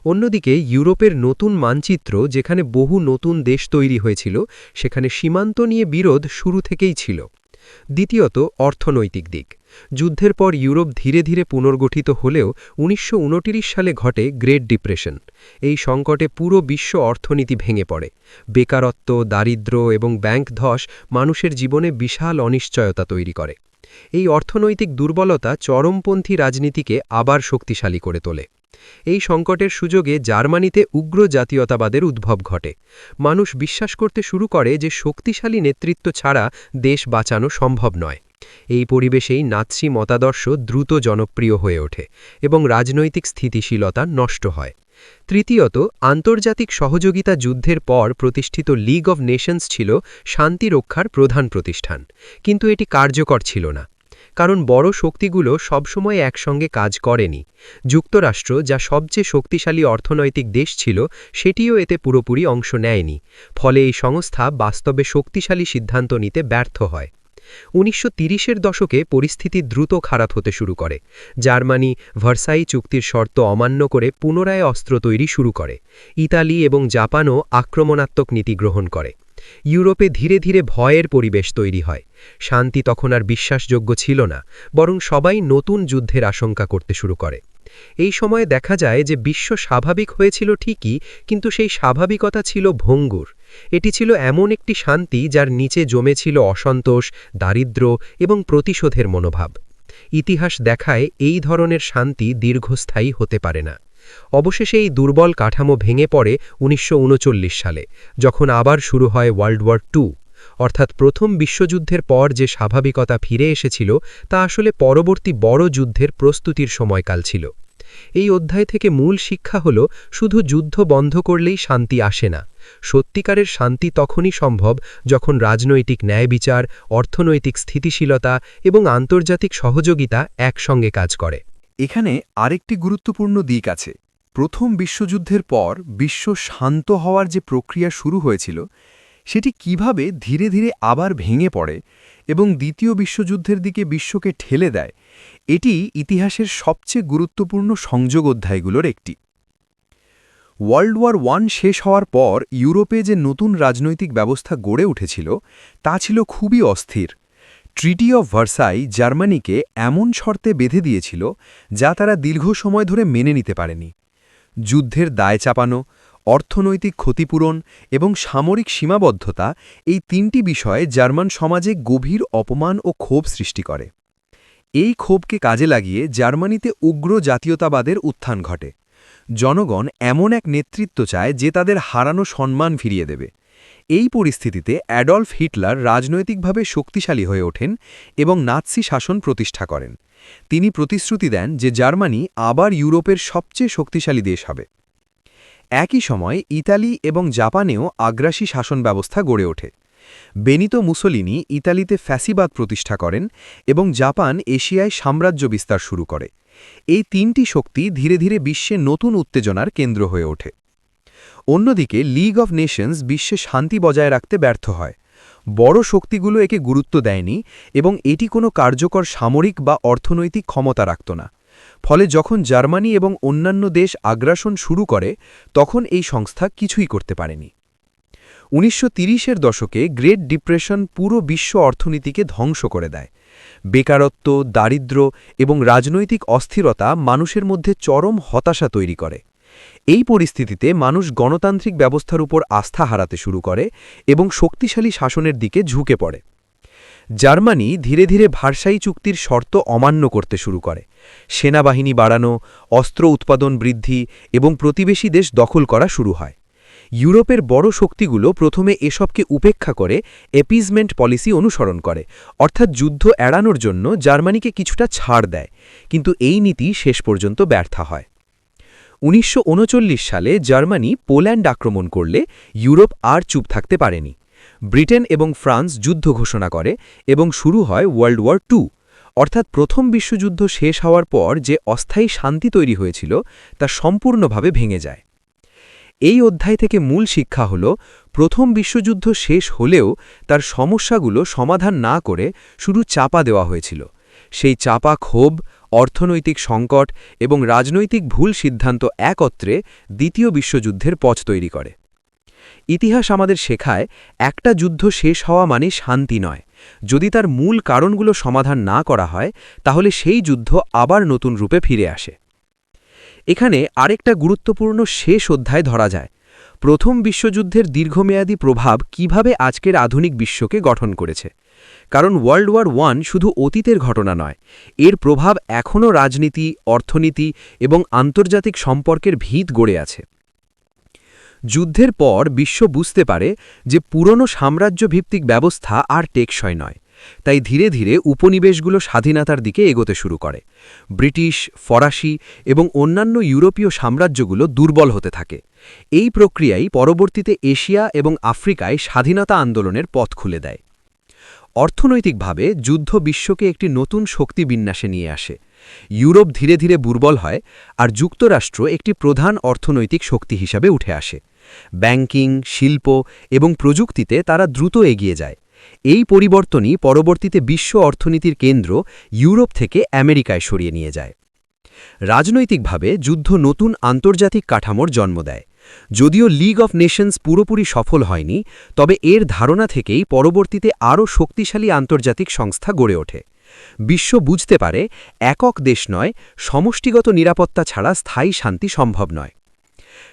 অন্যদিকে ইউরোপের নতুন মানচিত্র, যেখানে বহু নতুন দেশ তৈরি হয়েছিল, সেখানে সীমান্ত নিয়ে বিরোধ শুরু থেকেই ছিল। দ্বিতীয়ত, অর্থনৈতিক দিক। যুদ্ধের পর ইউরোপ ধীরে ধীরে পুনর্গঠিত হলেও ১৯২৯ সালে ঘটে গ্রেট ডিপ্রেশন। এই সংকটে পুরো বিশ্ব অর্থনীতি ভেঙে পড়ে। বেকারত্ব, দারিদ্র্য এবং ব্যাংক ধস মানুষের জীবনে বিশাল অনিশ্চয়তা তৈরি করে। এই অর্থনৈতিক দুর্বলতা চরমপন্থী রাজনীতিকে আবার শক্তিশালী করে তোলে। এই সংকটের সুযোগে জার্মানিতে উগ্র জাতীয়তাবাদের উদ্ভব ঘটে। মানুষ বিশ্বাস করতে শুরু করে যে শক্তিশালী নেতৃত্ব ছাড়া দেশ বাঁচানো সম্ভব নয়। এই পরিবেশেই নাৎসি মতাদর্শ দ্রুত জনপ্রিয় হয়ে ওঠে এবং রাজনৈতিক স্থিতিশীলতা নষ্ট হয়। তৃতীয়ত, আন্তর্জাতিক সহযোগিতা। যুদ্ধের পর প্রতিষ্ঠিত লিগ অব নেশনস ছিল শান্তি রক্ষার প্রধান প্রতিষ্ঠান, কিন্তু এটি কার্যকর ছিল না। কারণ বড় শক্তিগুলো সবসময় একসঙ্গে কাজ করেনি। যুক্তরাষ্ট্র, যা সবচেয়ে শক্তিশালী অর্থনৈতিক দেশ ছিল, সেটিও এতে পুরোপুরি অংশ নেয়নি। ফলে এই সংস্থা বাস্তবে শক্তিশালী সিদ্ধান্ত নিতে ব্যর্থ হয়। ১৯৩০-এর দশকে পরিস্থিতি দ্রুত খারাপ হতে শুরু করে। জার্মানি ভার্সাই চুক্তির শর্ত অমান্য করে পুনরায় অস্ত্র তৈরি শুরু করে। ইতালি এবং জাপানও আক্রমণাত্মক নীতি গ্রহণ করে। ইউরোপে ধীরে ধীরে ভয়ের পরিবেশ তৈরি হয়। শান্তি তখন আর বিশ্বাসযোগ্য ছিল না, বরং সবাই নতুন যুদ্ধের আশঙ্কা করতে শুরু করে। এই সময়ে দেখা যায় যে বিশ্ব স্বাভাবিক হয়েছিল ঠিকই, কিন্তু সেই স্বাভাবিকতা ছিল ভঙ্গুর। এটি ছিল এমন একটি শান্তি যার নিচে জমেছিল অসন্তোষ, দারিদ্র্য এবং প্রতিশোধের মনোভাব। ইতিহাস দেখায় এই ধরনের শান্তি দীর্ঘস্থায়ী হতে পারে না। অবশেষে এই দুর্বল কাঠামো ভেঙে পড়ে ১৯৩৯ সালে, যখন আবার শুরু হয় ওয়ার্ল্ড ওয়ার টু। অর্থাৎ প্রথম বিশ্বযুদ্ধের পর যে স্বাভাবিকতা ফিরে এসেছিল তা আসলে পরবর্তী বড় যুদ্ধের প্রস্তুতির সময়কাল ছিল। এই অধ্যায় থেকে মূল শিক্ষা হল, শুধু যুদ্ধ বন্ধ করলেই শান্তি আসে না। সত্যিকারের শান্তি তখনই সম্ভব যখন রাজনৈতিক ন্যায়বিচার, অর্থনৈতিক স্থিতিশীলতা এবং আন্তর্জাতিক সহযোগিতা একসঙ্গে কাজ করে। এখানে আরেকটি গুরুত্বপূর্ণ দিক আছে। প্রথম বিশ্বযুদ্ধের পর বিশ্ব শান্ত হওয়ার যে প্রক্রিয়া শুরু হয়েছিল, সেটি কিভাবে ধীরে ধীরে আবার ভেঙে পড়ে এবং দ্বিতীয় বিশ্বযুদ্ধের দিকে বিশ্বকে ঠেলে দেয়, এটি ইতিহাসের সবচেয়ে গুরুত্বপূর্ণ সংযোগ অধ্যায়গুলোর একটি। ওয়ার্ল্ড ওয়ার ওয়ান শেষ হওয়ার পর ইউরোপে যে নতুন রাজনৈতিক ব্যবস্থা গড়ে উঠেছিল তা ছিল খুবই অস্থির। ট্রিটি অফ ভার্সাই জার্মানিকে এমন শর্তে বেঁধে দিয়েছিল যা তারা দীর্ঘ সময় ধরে মেনে নিতে পারেনি। যুদ্ধের দায় চাপানো, অর্থনৈতিক ক্ষতিপূরণ এবং সামরিক সীমাবদ্ধতা, এই তিনটি বিষয়ে জার্মান সমাজে গভীর অপমান ও ক্ষোভ সৃষ্টি করে। এই ক্ষোভকে কাজে লাগিয়ে জার্মানিতে উগ্র জাতীয়তাবাদের উত্থান ঘটে। জনগণ এমন এক নেতৃত্ব চায় যে তাদের হারানো সম্মান ফিরিয়ে দেবে। এই পরিস্থিতিতে অ্যাডলফ হিটলার রাজনৈতিকভাবে শক্তিশালী হয়ে ওঠেন এবং নাৎসি শাসন প্রতিষ্ঠা করেন। তিনি প্রতিশ্রুতি দেন যে জার্মানি আবার ইউরোপের সবচেয়ে শক্তিশালী দেশ হবে। একই সময় ইতালি এবং জাপানেও আগ্রাসী শাসন ব্যবস্থা গড়ে ওঠে। বেনিতো মুসোলিনি ইতালিতে ফ্যাসিবাদ প্রতিষ্ঠা করেন এবং জাপান এশিয়ায় সাম্রাজ্য বিস্তার শুরু করে। এই তিনটি শক্তি ধীরে ধীরে বিশ্বে নতুন উত্তেজনার কেন্দ্র হয়ে ওঠে। অন্যদিকে লিগ অফ নেশনস বিশ্বে শান্তি বজায় রাখতে ব্যর্থ হয়। বড় শক্তিগুলো একে গুরুত্ব দেয়নি এবং এটি কোনো কার্যকর সামরিক বা অর্থনৈতিক ক্ষমতা রাখত না। ফলে যখন জার্মানি এবং অন্যান্য দেশ আগ্রাসন শুরু করে, তখন এই সংস্থা কিছুই করতে পারেনি। ১৯৩০-এর দশকে গ্রেট ডিপ্রেশন পুরো বিশ্ব অর্থনীতিকে ধ্বংস করে দেয়। বেকারত্ব, দারিদ্র্য এবং রাজনৈতিক অস্থিরতা মানুষের মধ্যে চরম হতাশা তৈরি করে। এই পরিস্থিতিতে মানুষ গণতান্ত্রিক ব্যবস্থার উপর আস্থা হারাতে শুরু করে এবং শক্তিশালী শাসনের দিকে ঝুঁকে পড়ে। জার্মানি ধীরে ধীরে ভার্সাই চুক্তির শর্ত অমান্য করতে শুরু করে। সেনাবাহিনী বাড়ানো, অস্ত্র উৎপাদন বৃদ্ধি এবং প্রতিবেশী দেশ দখল করা শুরু হয়। ইউরোপের বড় শক্তিগুলো প্রথমে এসবকে উপেক্ষা করে এপিজমেন্ট পলিসি অনুসরণ করে, অর্থাৎ যুদ্ধ এড়ানোর জন্য জার্মানিকে কিছুটা ছাড় দেয়, কিন্তু এই নীতি শেষ পর্যন্ত ব্যর্থ হয়। ১৯৩৯ সালে জার্মানি পোল্যান্ড আক্রমণ করলে ইউরোপ আর চুপ থাকতে পারেনি। ব্রিটেন এবং ফ্রান্স যুদ্ধ ঘোষণা করে এবং শুরু হয় ওয়ার্ল্ড ওয়ার টু, অর্থাৎ প্রথম বিশ্বযুদ্ধ শেষ হওয়ার পর যে অস্থায়ী শান্তি তৈরি হয়েছিল তা সম্পূর্ণভাবে ভেঙে যায়। এই অধ্যায় থেকে মূল শিক্ষা হল, প্রথম বিশ্বযুদ্ধ শেষ হলেও তার সমস্যাগুলো সমাধান না করে শুধু চাপা দেওয়া হয়েছিল। সেই চাপা ক্ষোভ, অর্থনৈতিক সংকট এবং রাজনৈতিক ভুল সিদ্ধান্ত একত্রে দ্বিতীয় বিশ্বযুদ্ধের পথ তৈরি করে। ইতিহাস আমাদের শেখায়, একটা যুদ্ধ শেষ হওয়া মানে শান্তি নয়। যদি তার মূল কারণগুলো সমাধান না করা হয়, তাহলে সেই যুদ্ধ আবার নতুন রূপে ফিরে আসে। এখানে আরেকটা গুরুত্বপূর্ণ শেষ অধ্যায় ধরা যায়। প্রথম বিশ্বযুদ্ধের দীর্ঘমেয়াদী প্রভাব কিভাবে আজকের আধুনিক বিশ্বকে গঠন করেছে। কারণ ওয়ার্ল্ড ওয়ার ওয়ান শুধু অতীতের ঘটনা নয়, এর প্রভাব এখনও রাজনীতি, অর্থনীতি এবং আন্তর্জাতিক সম্পর্কের ভিত গড়ে আছে। যুদ্ধের পর বিশ্ব বুঝতে পারে যে পুরনো সাম্রাজ্যভিত্তিক ব্যবস্থা আর টেকসই নয়। তাই ধীরে ধীরে উপনিবেশগুলো স্বাধীনতার দিকে এগোতে শুরু করে। ব্রিটিশ, ফরাসি এবং অন্যান্য ইউরোপীয় সাম্রাজ্যগুলো দুর্বল হতে থাকে। এই প্রক্রিয়াই পরবর্তীতে এশিয়া এবং আফ্রিকায় স্বাধীনতা আন্দোলনের পথ খুলে দেয়। অর্থনৈতিকভাবে যুদ্ধ বিশ্বকে একটি নতুন শক্তি বিন্যাসে নিয়ে আসে। ইউরোপ ধীরে ধীরে দুর্বল হয় আর যুক্তরাষ্ট্র একটি প্রধান অর্থনৈতিক শক্তি হিসাবে উঠে আসে। ব্যাংকিং, শিল্প এবং প্রযুক্তিতে তারা দ্রুত এগিয়ে যায়। এই পরিবর্তনই পরবর্তীতে বিশ্ব অর্থনীতির কেন্দ্র ইউরোপ থেকে আমেরিকায় সরিয়ে নিয়ে যায়। রাজনৈতিকভাবে যুদ্ধ নতুন আন্তর্জাতিক কাঠামোর জন্ম দেয়। যদিও লিগ অফ নেশনস পুরোপুরি সফল হয়নি, তবে এর ধারণা থেকেই পরবর্তীতে আরও শক্তিশালী আন্তর্জাতিক সংস্থা গড়ে ওঠে। বিশ্ব বুঝতে পারে একক দেশ নয়, সমষ্টিগত নিরাপত্তা ছাড়া স্থায়ী শান্তি সম্ভব নয়।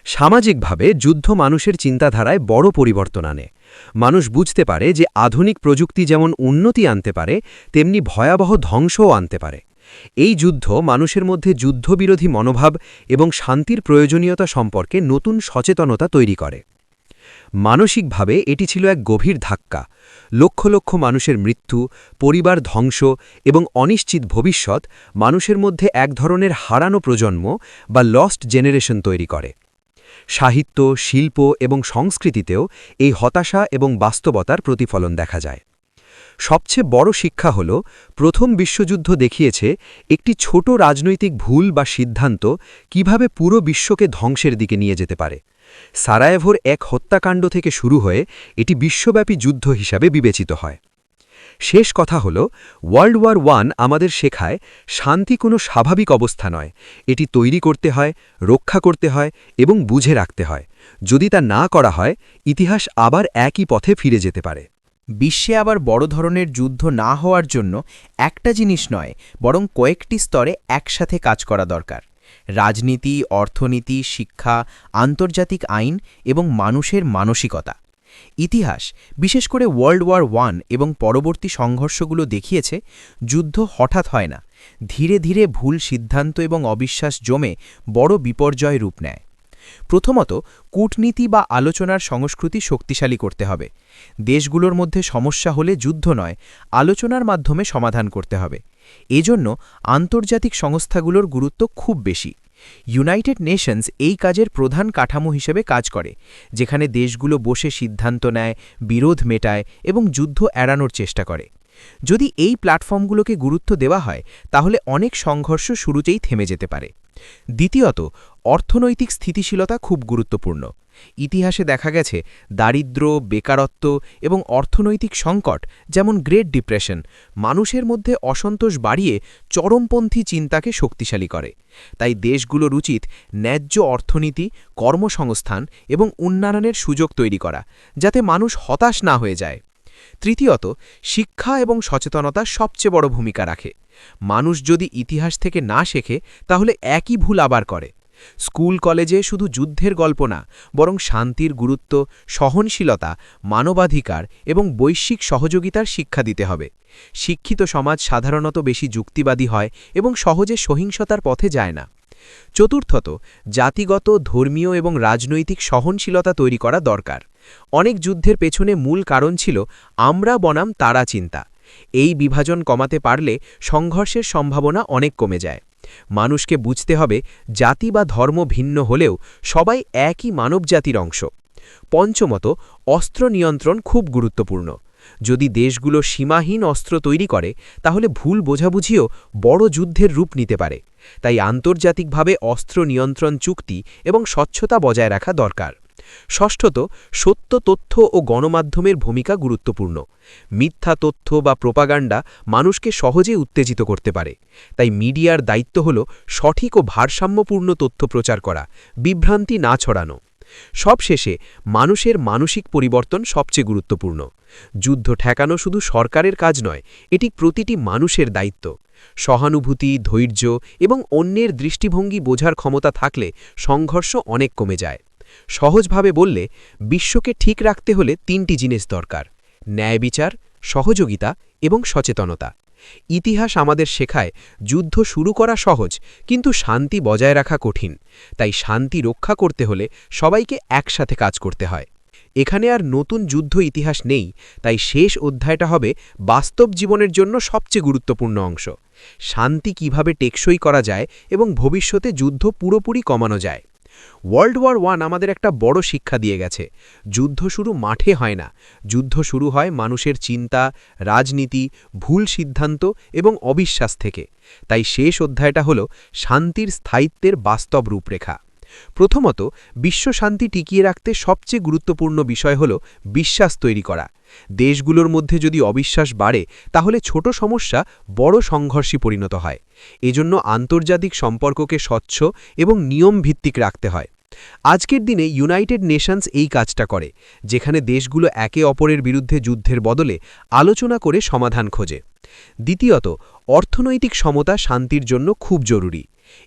সামাজিকভাবে যুদ্ধ মানুষের চিন্তাধারায় বড় পরিবর্তন আনে। মানুষ বুঝতে পারে যে আধুনিক প্রযুক্তি যেমন উন্নতি আনতে পারে, তেমনি ভয়াবহ ধ্বংসও আনতে পারে। এই যুদ্ধ মানুষের মধ্যে যুদ্ধবিরোধী মনোভাব এবং শান্তির প্রয়োজনীয়তা সম্পর্কে নতুন সচেতনতা তৈরি করে। মানসিকভাবে এটি ছিল এক গভীর ধাক্কা। লক্ষ লক্ষ মানুষের মৃত্যু, পরিবার ধ্বংস এবং অনিশ্চিত ভবিষ্যৎ মানুষের মধ্যে এক ধরনের হারানো প্রজন্ম বা লস্ট জেনারেশন তৈরি করে। সাহিত্য, শিল্প এবং সংস্কৃতিতেও এই হতাশা এবং বাস্তবতার প্রতিফলন দেখা যায়। সবচেয়ে বড় শিক্ষা হল, প্রথম বিশ্বযুদ্ধ দেখিয়েছে একটি ছোট রাজনৈতিক ভুল বা সিদ্ধান্ত কিভাবে পুরো বিশ্বকে ধ্বংসের দিকে নিয়ে যেতে পারে। সারায়েভোর এক হত্যাকাণ্ড থেকে শুরু হয়ে এটি বিশ্বব্যাপী যুদ্ধ হিসাবে বিবেচিত হয়। শেষ কথা হল, ওয়ার্ল্ড ওয়ার ওয়ান আমাদের শেখায় শান্তি কোনো স্বাভাবিক অবস্থা নয়, এটি তৈরি করতে হয়, রক্ষা করতে হয় এবং বুঝে রাখতে হয়। যদি তা না করা হয়, ইতিহাস আবার একই পথে ফিরে যেতে পারে। বিশ্বে আবার বড় ধরনের যুদ্ধ না হওয়ার জন্য একটা জিনিস নয়, বরং কয়েকটি স্তরে একসাথে কাজ করা দরকার। রাজনীতি, অর্থনীতি, শিক্ষা, আন্তর্জাতিক আইন এবং মানুষের মানসিকতা। ইতিহাস, বিশেষ করে ওয়ার্ল্ড ওয়ার ওয়ান এবং পরবর্তী সংঘর্ষগুলো দেখিয়েছে, যুদ্ধ হঠাৎ হয় না, ধীরে ধীরে ভুল সিদ্ধান্ত এবং অবিশ্বাস জমে বড় বিপর্যয় রূপ নেয়। প্রথমত, কূটনীতি বা আলোচনার সংস্কৃতি শক্তিশালী করতে হবে। দেশগুলোর মধ্যে সমস্যা হলে যুদ্ধ নয়, আলোচনার মাধ্যমে সমাধান করতে হবে। এজন্য আন্তর্জাতিক সংস্থাগুলোর গুরুত্ব খুব বেশি। ইউনাইটেড নেশনস এই কাজের প্রধান কাঠামো হিসেবে কাজ করে, যেখানে দেশগুলো বসে সিদ্ধান্ত নেয়, বিরোধ মেটায় এবং যুদ্ধ এড়ানোর চেষ্টা করে। যদি এই প্ল্যাটফর্মগুলোকে গুরুত্ব দেওয়া হয়, তাহলে অনেক সংঘর্ষ শুরুতেই থেমে যেতে পারে। দ্বিতীয়ত, অর্থনৈতিক স্থিতিশীলতা খুব গুরুত্বপূর্ণ। ইতিহাসে দেখা গেছে দারিদ্র্য, বেকারত্ব এবং অর্থনৈতিক সংকট, যেমন গ্রেট ডিপ্রেশন, মানুষের মধ্যে অসন্তোষ বাড়িয়ে চরমপন্থী চিন্তাকে শক্তিশালী করে। তাই দেশগুলোর উচিত ন্যায্য অর্থনীতি, কর্মসংস্থান এবং উন্নয়নের সুযোগ তৈরি করা, যাতে মানুষ হতাশ না হয়ে যায়। তৃতীয়ত, শিক্ষা এবং সচেতনতা সবচেয়ে বড় ভূমিকা রাখে। মানুষ যদি ইতিহাস থেকে না শেখে, তাহলে একই ভুল আবার করে। স্কুল কলেজে শুধু যুদ্ধের গল্প না, বরং শান্তির গুরুত্ব, সহনশীলতা, মানবাধিকার এবং বৈশ্বিক সহযোগিতার শিক্ষা দিতে হবে। শিক্ষিত সমাজ সাধারণত বেশি যুক্তিবাদী হয় এবং সহজে সহিংসতার পথে যায় না। চতুর্থত, জাতিগত, ধর্মীয় এবং রাজনৈতিক সহনশীলতা তৈরি করা দরকার। অনেক যুদ্ধের পেছনে মূল কারণ ছিল আমরা বনাম তারা চিন্তা। এই বিভাজন কমাতে পারলে সংঘর্ষের সম্ভাবনা অনেক কমে যায়। মানুষকে বুঝতে হবে, জাতি বা ধর্ম ভিন্ন হলেও সবাই একই মানবজাতির অংশ। পঞ্চমত, অস্ত্র নিয়ন্ত্রণ খুব গুরুত্বপূর্ণ। যদি দেশগুলো সীমাহীন অস্ত্র তৈরি করে, তাহলে ভুল বোঝাবুঝিও বড় যুদ্ধের রূপ নিতে পারে। তাই আন্তর্জাতিকভাবে অস্ত্র নিয়ন্ত্রণ চুক্তি এবং স্বচ্ছতা বজায় রাখা দরকার। ষষ্ঠত, সত্য তথ্য ও গণমাধ্যমের ভূমিকা গুরুত্বপূর্ণ। মিথ্যা তথ্য বা প্রোপাগান্ডা মানুষকে সহজে উত্তেজিত করতে পারে। তাই মিডিয়ার দায়িত্ব হল সঠিক ও ভারসাম্যপূর্ণ তথ্য প্রচার করা, বিভ্রান্তি না ছড়ানো। সবশেষে, মানুষের মানসিক পরিবর্তন সবচেয়ে গুরুত্বপূর্ণ। যুদ্ধ ঠেকানো শুধু সরকারের কাজ নয়, এটি প্রতিটি মানুষের দায়িত্ব। সহানুভূতি, ধৈর্য এবং অন্যের দৃষ্টিভঙ্গি বোঝার ক্ষমতা থাকলে সংঘর্ষ অনেক কমে যায়। সহজভাবে বললে, বিশ্বকে ঠিক রাখতে হলে তিনটি জিনিস দরকার: ন্যায় বিচার, সহযোগিতা এবং সচেতনতা। ইতিহাস আমাদের শেখায় যুদ্ধ শুরু করা সহজ, কিন্তু শান্তি বজায় রাখা কঠিন। তাই শান্তি রক্ষা করতে হলে সবাইকে একসাথে কাজ করতে হয়। এখানে আর নতুন যুদ্ধ ইতিহাস নেই, তাই শেষ অধ্যায়টা হবে বাস্তব জীবনের জন্য সবচেয়ে গুরুত্বপূর্ণ অংশ। শান্তি কিভাবে টেকসই করা যায় এবং ভবিষ্যতে যুদ্ধ পুরোপুরি কমানো যায়। ওয়ার্ল্ড ওয়ার ওয়ান আমাদের একটা বড় শিক্ষা দিয়ে গেছে। যুদ্ধ শুরু মাঠে হয় না, যুদ্ধ শুরু হয় মানুষের চিন্তা, রাজনীতি, ভুল সিদ্ধান্ত এবং অবিশ্বাস থেকে। তাই শেষ অধ্যায়টা হল শান্তির স্থায়িত্বের বাস্তব রূপরেখা। প্রথমত, বিশ্বশান্তি টিকিয়ে রাখতে সবচেয়ে গুরুত্বপূর্ণ বিষয় হল বিশ্বাস তৈরি করা। দেশগুলোর মধ্যে যদি অবিশ্বাস বাড়ে তাহলে ছোট সমস্যা বড় সংঘর্ষে পরিণত হয়। এজন্য আন্তর্জাতিক সম্পর্ককে স্বচ্ছ এবং নিয়ম ভিত্তিক রাখতে হয়। আজকের দিনে ইউনাইটেড নেশনস এই কাজটা করে, যেখানে দেশগুলো একে অপরের বিরুদ্ধে যুদ্ধের বদলে আলোচনা করে সমাধান খোঁজে। দ্বিতীয়ত, অর্থনৈতিক সমতা শান্তির জন্য খুব জরুরি।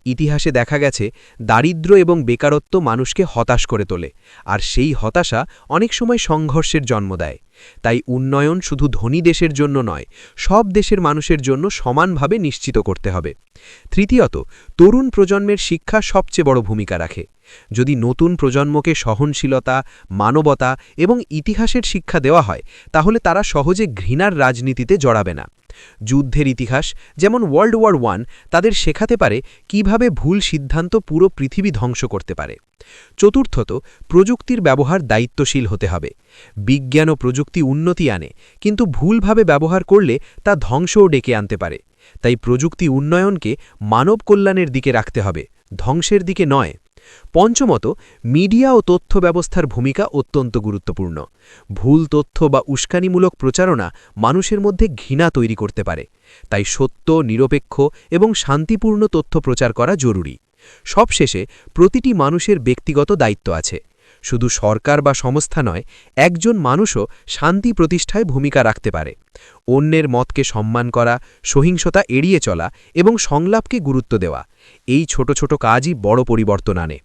ইতিহাসে দেখা গেছে দারিদ্র্য এবং বেকারত্ব মানুষকে হতাশ করে তোলে, আর সেই হতাশা অনেক সময় সংঘর্ষের জন্ম দেয়। তাই উন্নয়ন শুধু ধনী দেশের জন্য নয়, সব দেশের মানুষের জন্য সমানভাবে নিশ্চিত করতে হবে। তৃতীয়ত, তরুণ প্রজন্মের শিক্ষা সবচেয়ে বড় ভূমিকা রাখে। যদি নতুন প্রজন্মকে সহনশীলতা, মানবতা এবং ইতিহাসের শিক্ষা দেওয়া হয়, তাহলে তারা সহজে ঘৃণার রাজনীতিতে জড়াবে না। যুদ্ধের ইতিহাস, যেমন ওয়ার্ল্ড ওয়ার I, তাদের শেখাতে পারে কিভাবে ভুল সিদ্ধান্ত পুরো পৃথিবী ধ্বংস করতে পারে। চতুর্থত, প্রযুক্তির ব্যবহার দায়িত্বশীল হতে হবে। বিজ্ঞান ও প্রযুক্তি উন্নতি আনে, কিন্তু ভুলভাবে ব্যবহার করলে তা ধ্বংসও ডেকে আনতে পারে। তাই প্রযুক্তি উন্নয়নকে মানব কল্যাণের দিকে রাখতে হবে, ধ্বংসের দিকে নয়। পঞ্চমত, মিডিয়া ও তথ্য ব্যবস্থার ভূমিকা অত্যন্ত গুরুত্বপূর্ণ। ভুল তথ্য বা উস্কানিমূলক প্রচারণা মানুষের মধ্যে ঘৃণা তৈরি করতে পারে। তাই সত্য, নিরপেক্ষ এবং শান্তিপূর্ণ তথ্য প্রচার করা জরুরি। সবশেষে, প্রতিটি মানুষের ব্যক্তিগত দায়িত্ব আছে। শুধু সরকার বা সংস্থা নয়, একজন মানুষও শান্তি প্রতিষ্ঠায় ভূমিকা রাখতে পারে। অন্যের মতকে সম্মান করা, সহিংসতা এড়িয়ে চলা এবং সংলাপকে গুরুত্ব দেওয়া, এই ছোট ছোট কাজই বড় পরিবর্তন আনে।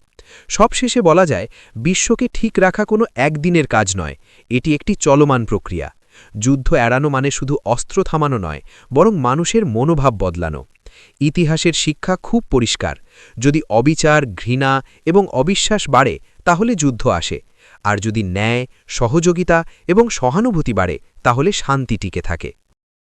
সবশেষে বলা যায়, বিশ্বকে ঠিক রাখা কোনো একদিনের কাজ নয়, এটি একটি চলমান প্রক্রিয়া। যুদ্ধ এড়ানো মানে শুধু অস্ত্র থামানো নয়, বরং মানুষের মনোভাব বদলানো। ইতিহাসের শিক্ষা খুব পরিষ্কার, যদি অবিচার, ঘৃণা এবং অবিশ্বাস বাড়ে তাহলে যুদ্ধ আসে, আর যদি ন্যায়, সহযোগিতা এবং সহানুভূতি বাড়ে তাহলে শান্তি টিকে থাকে।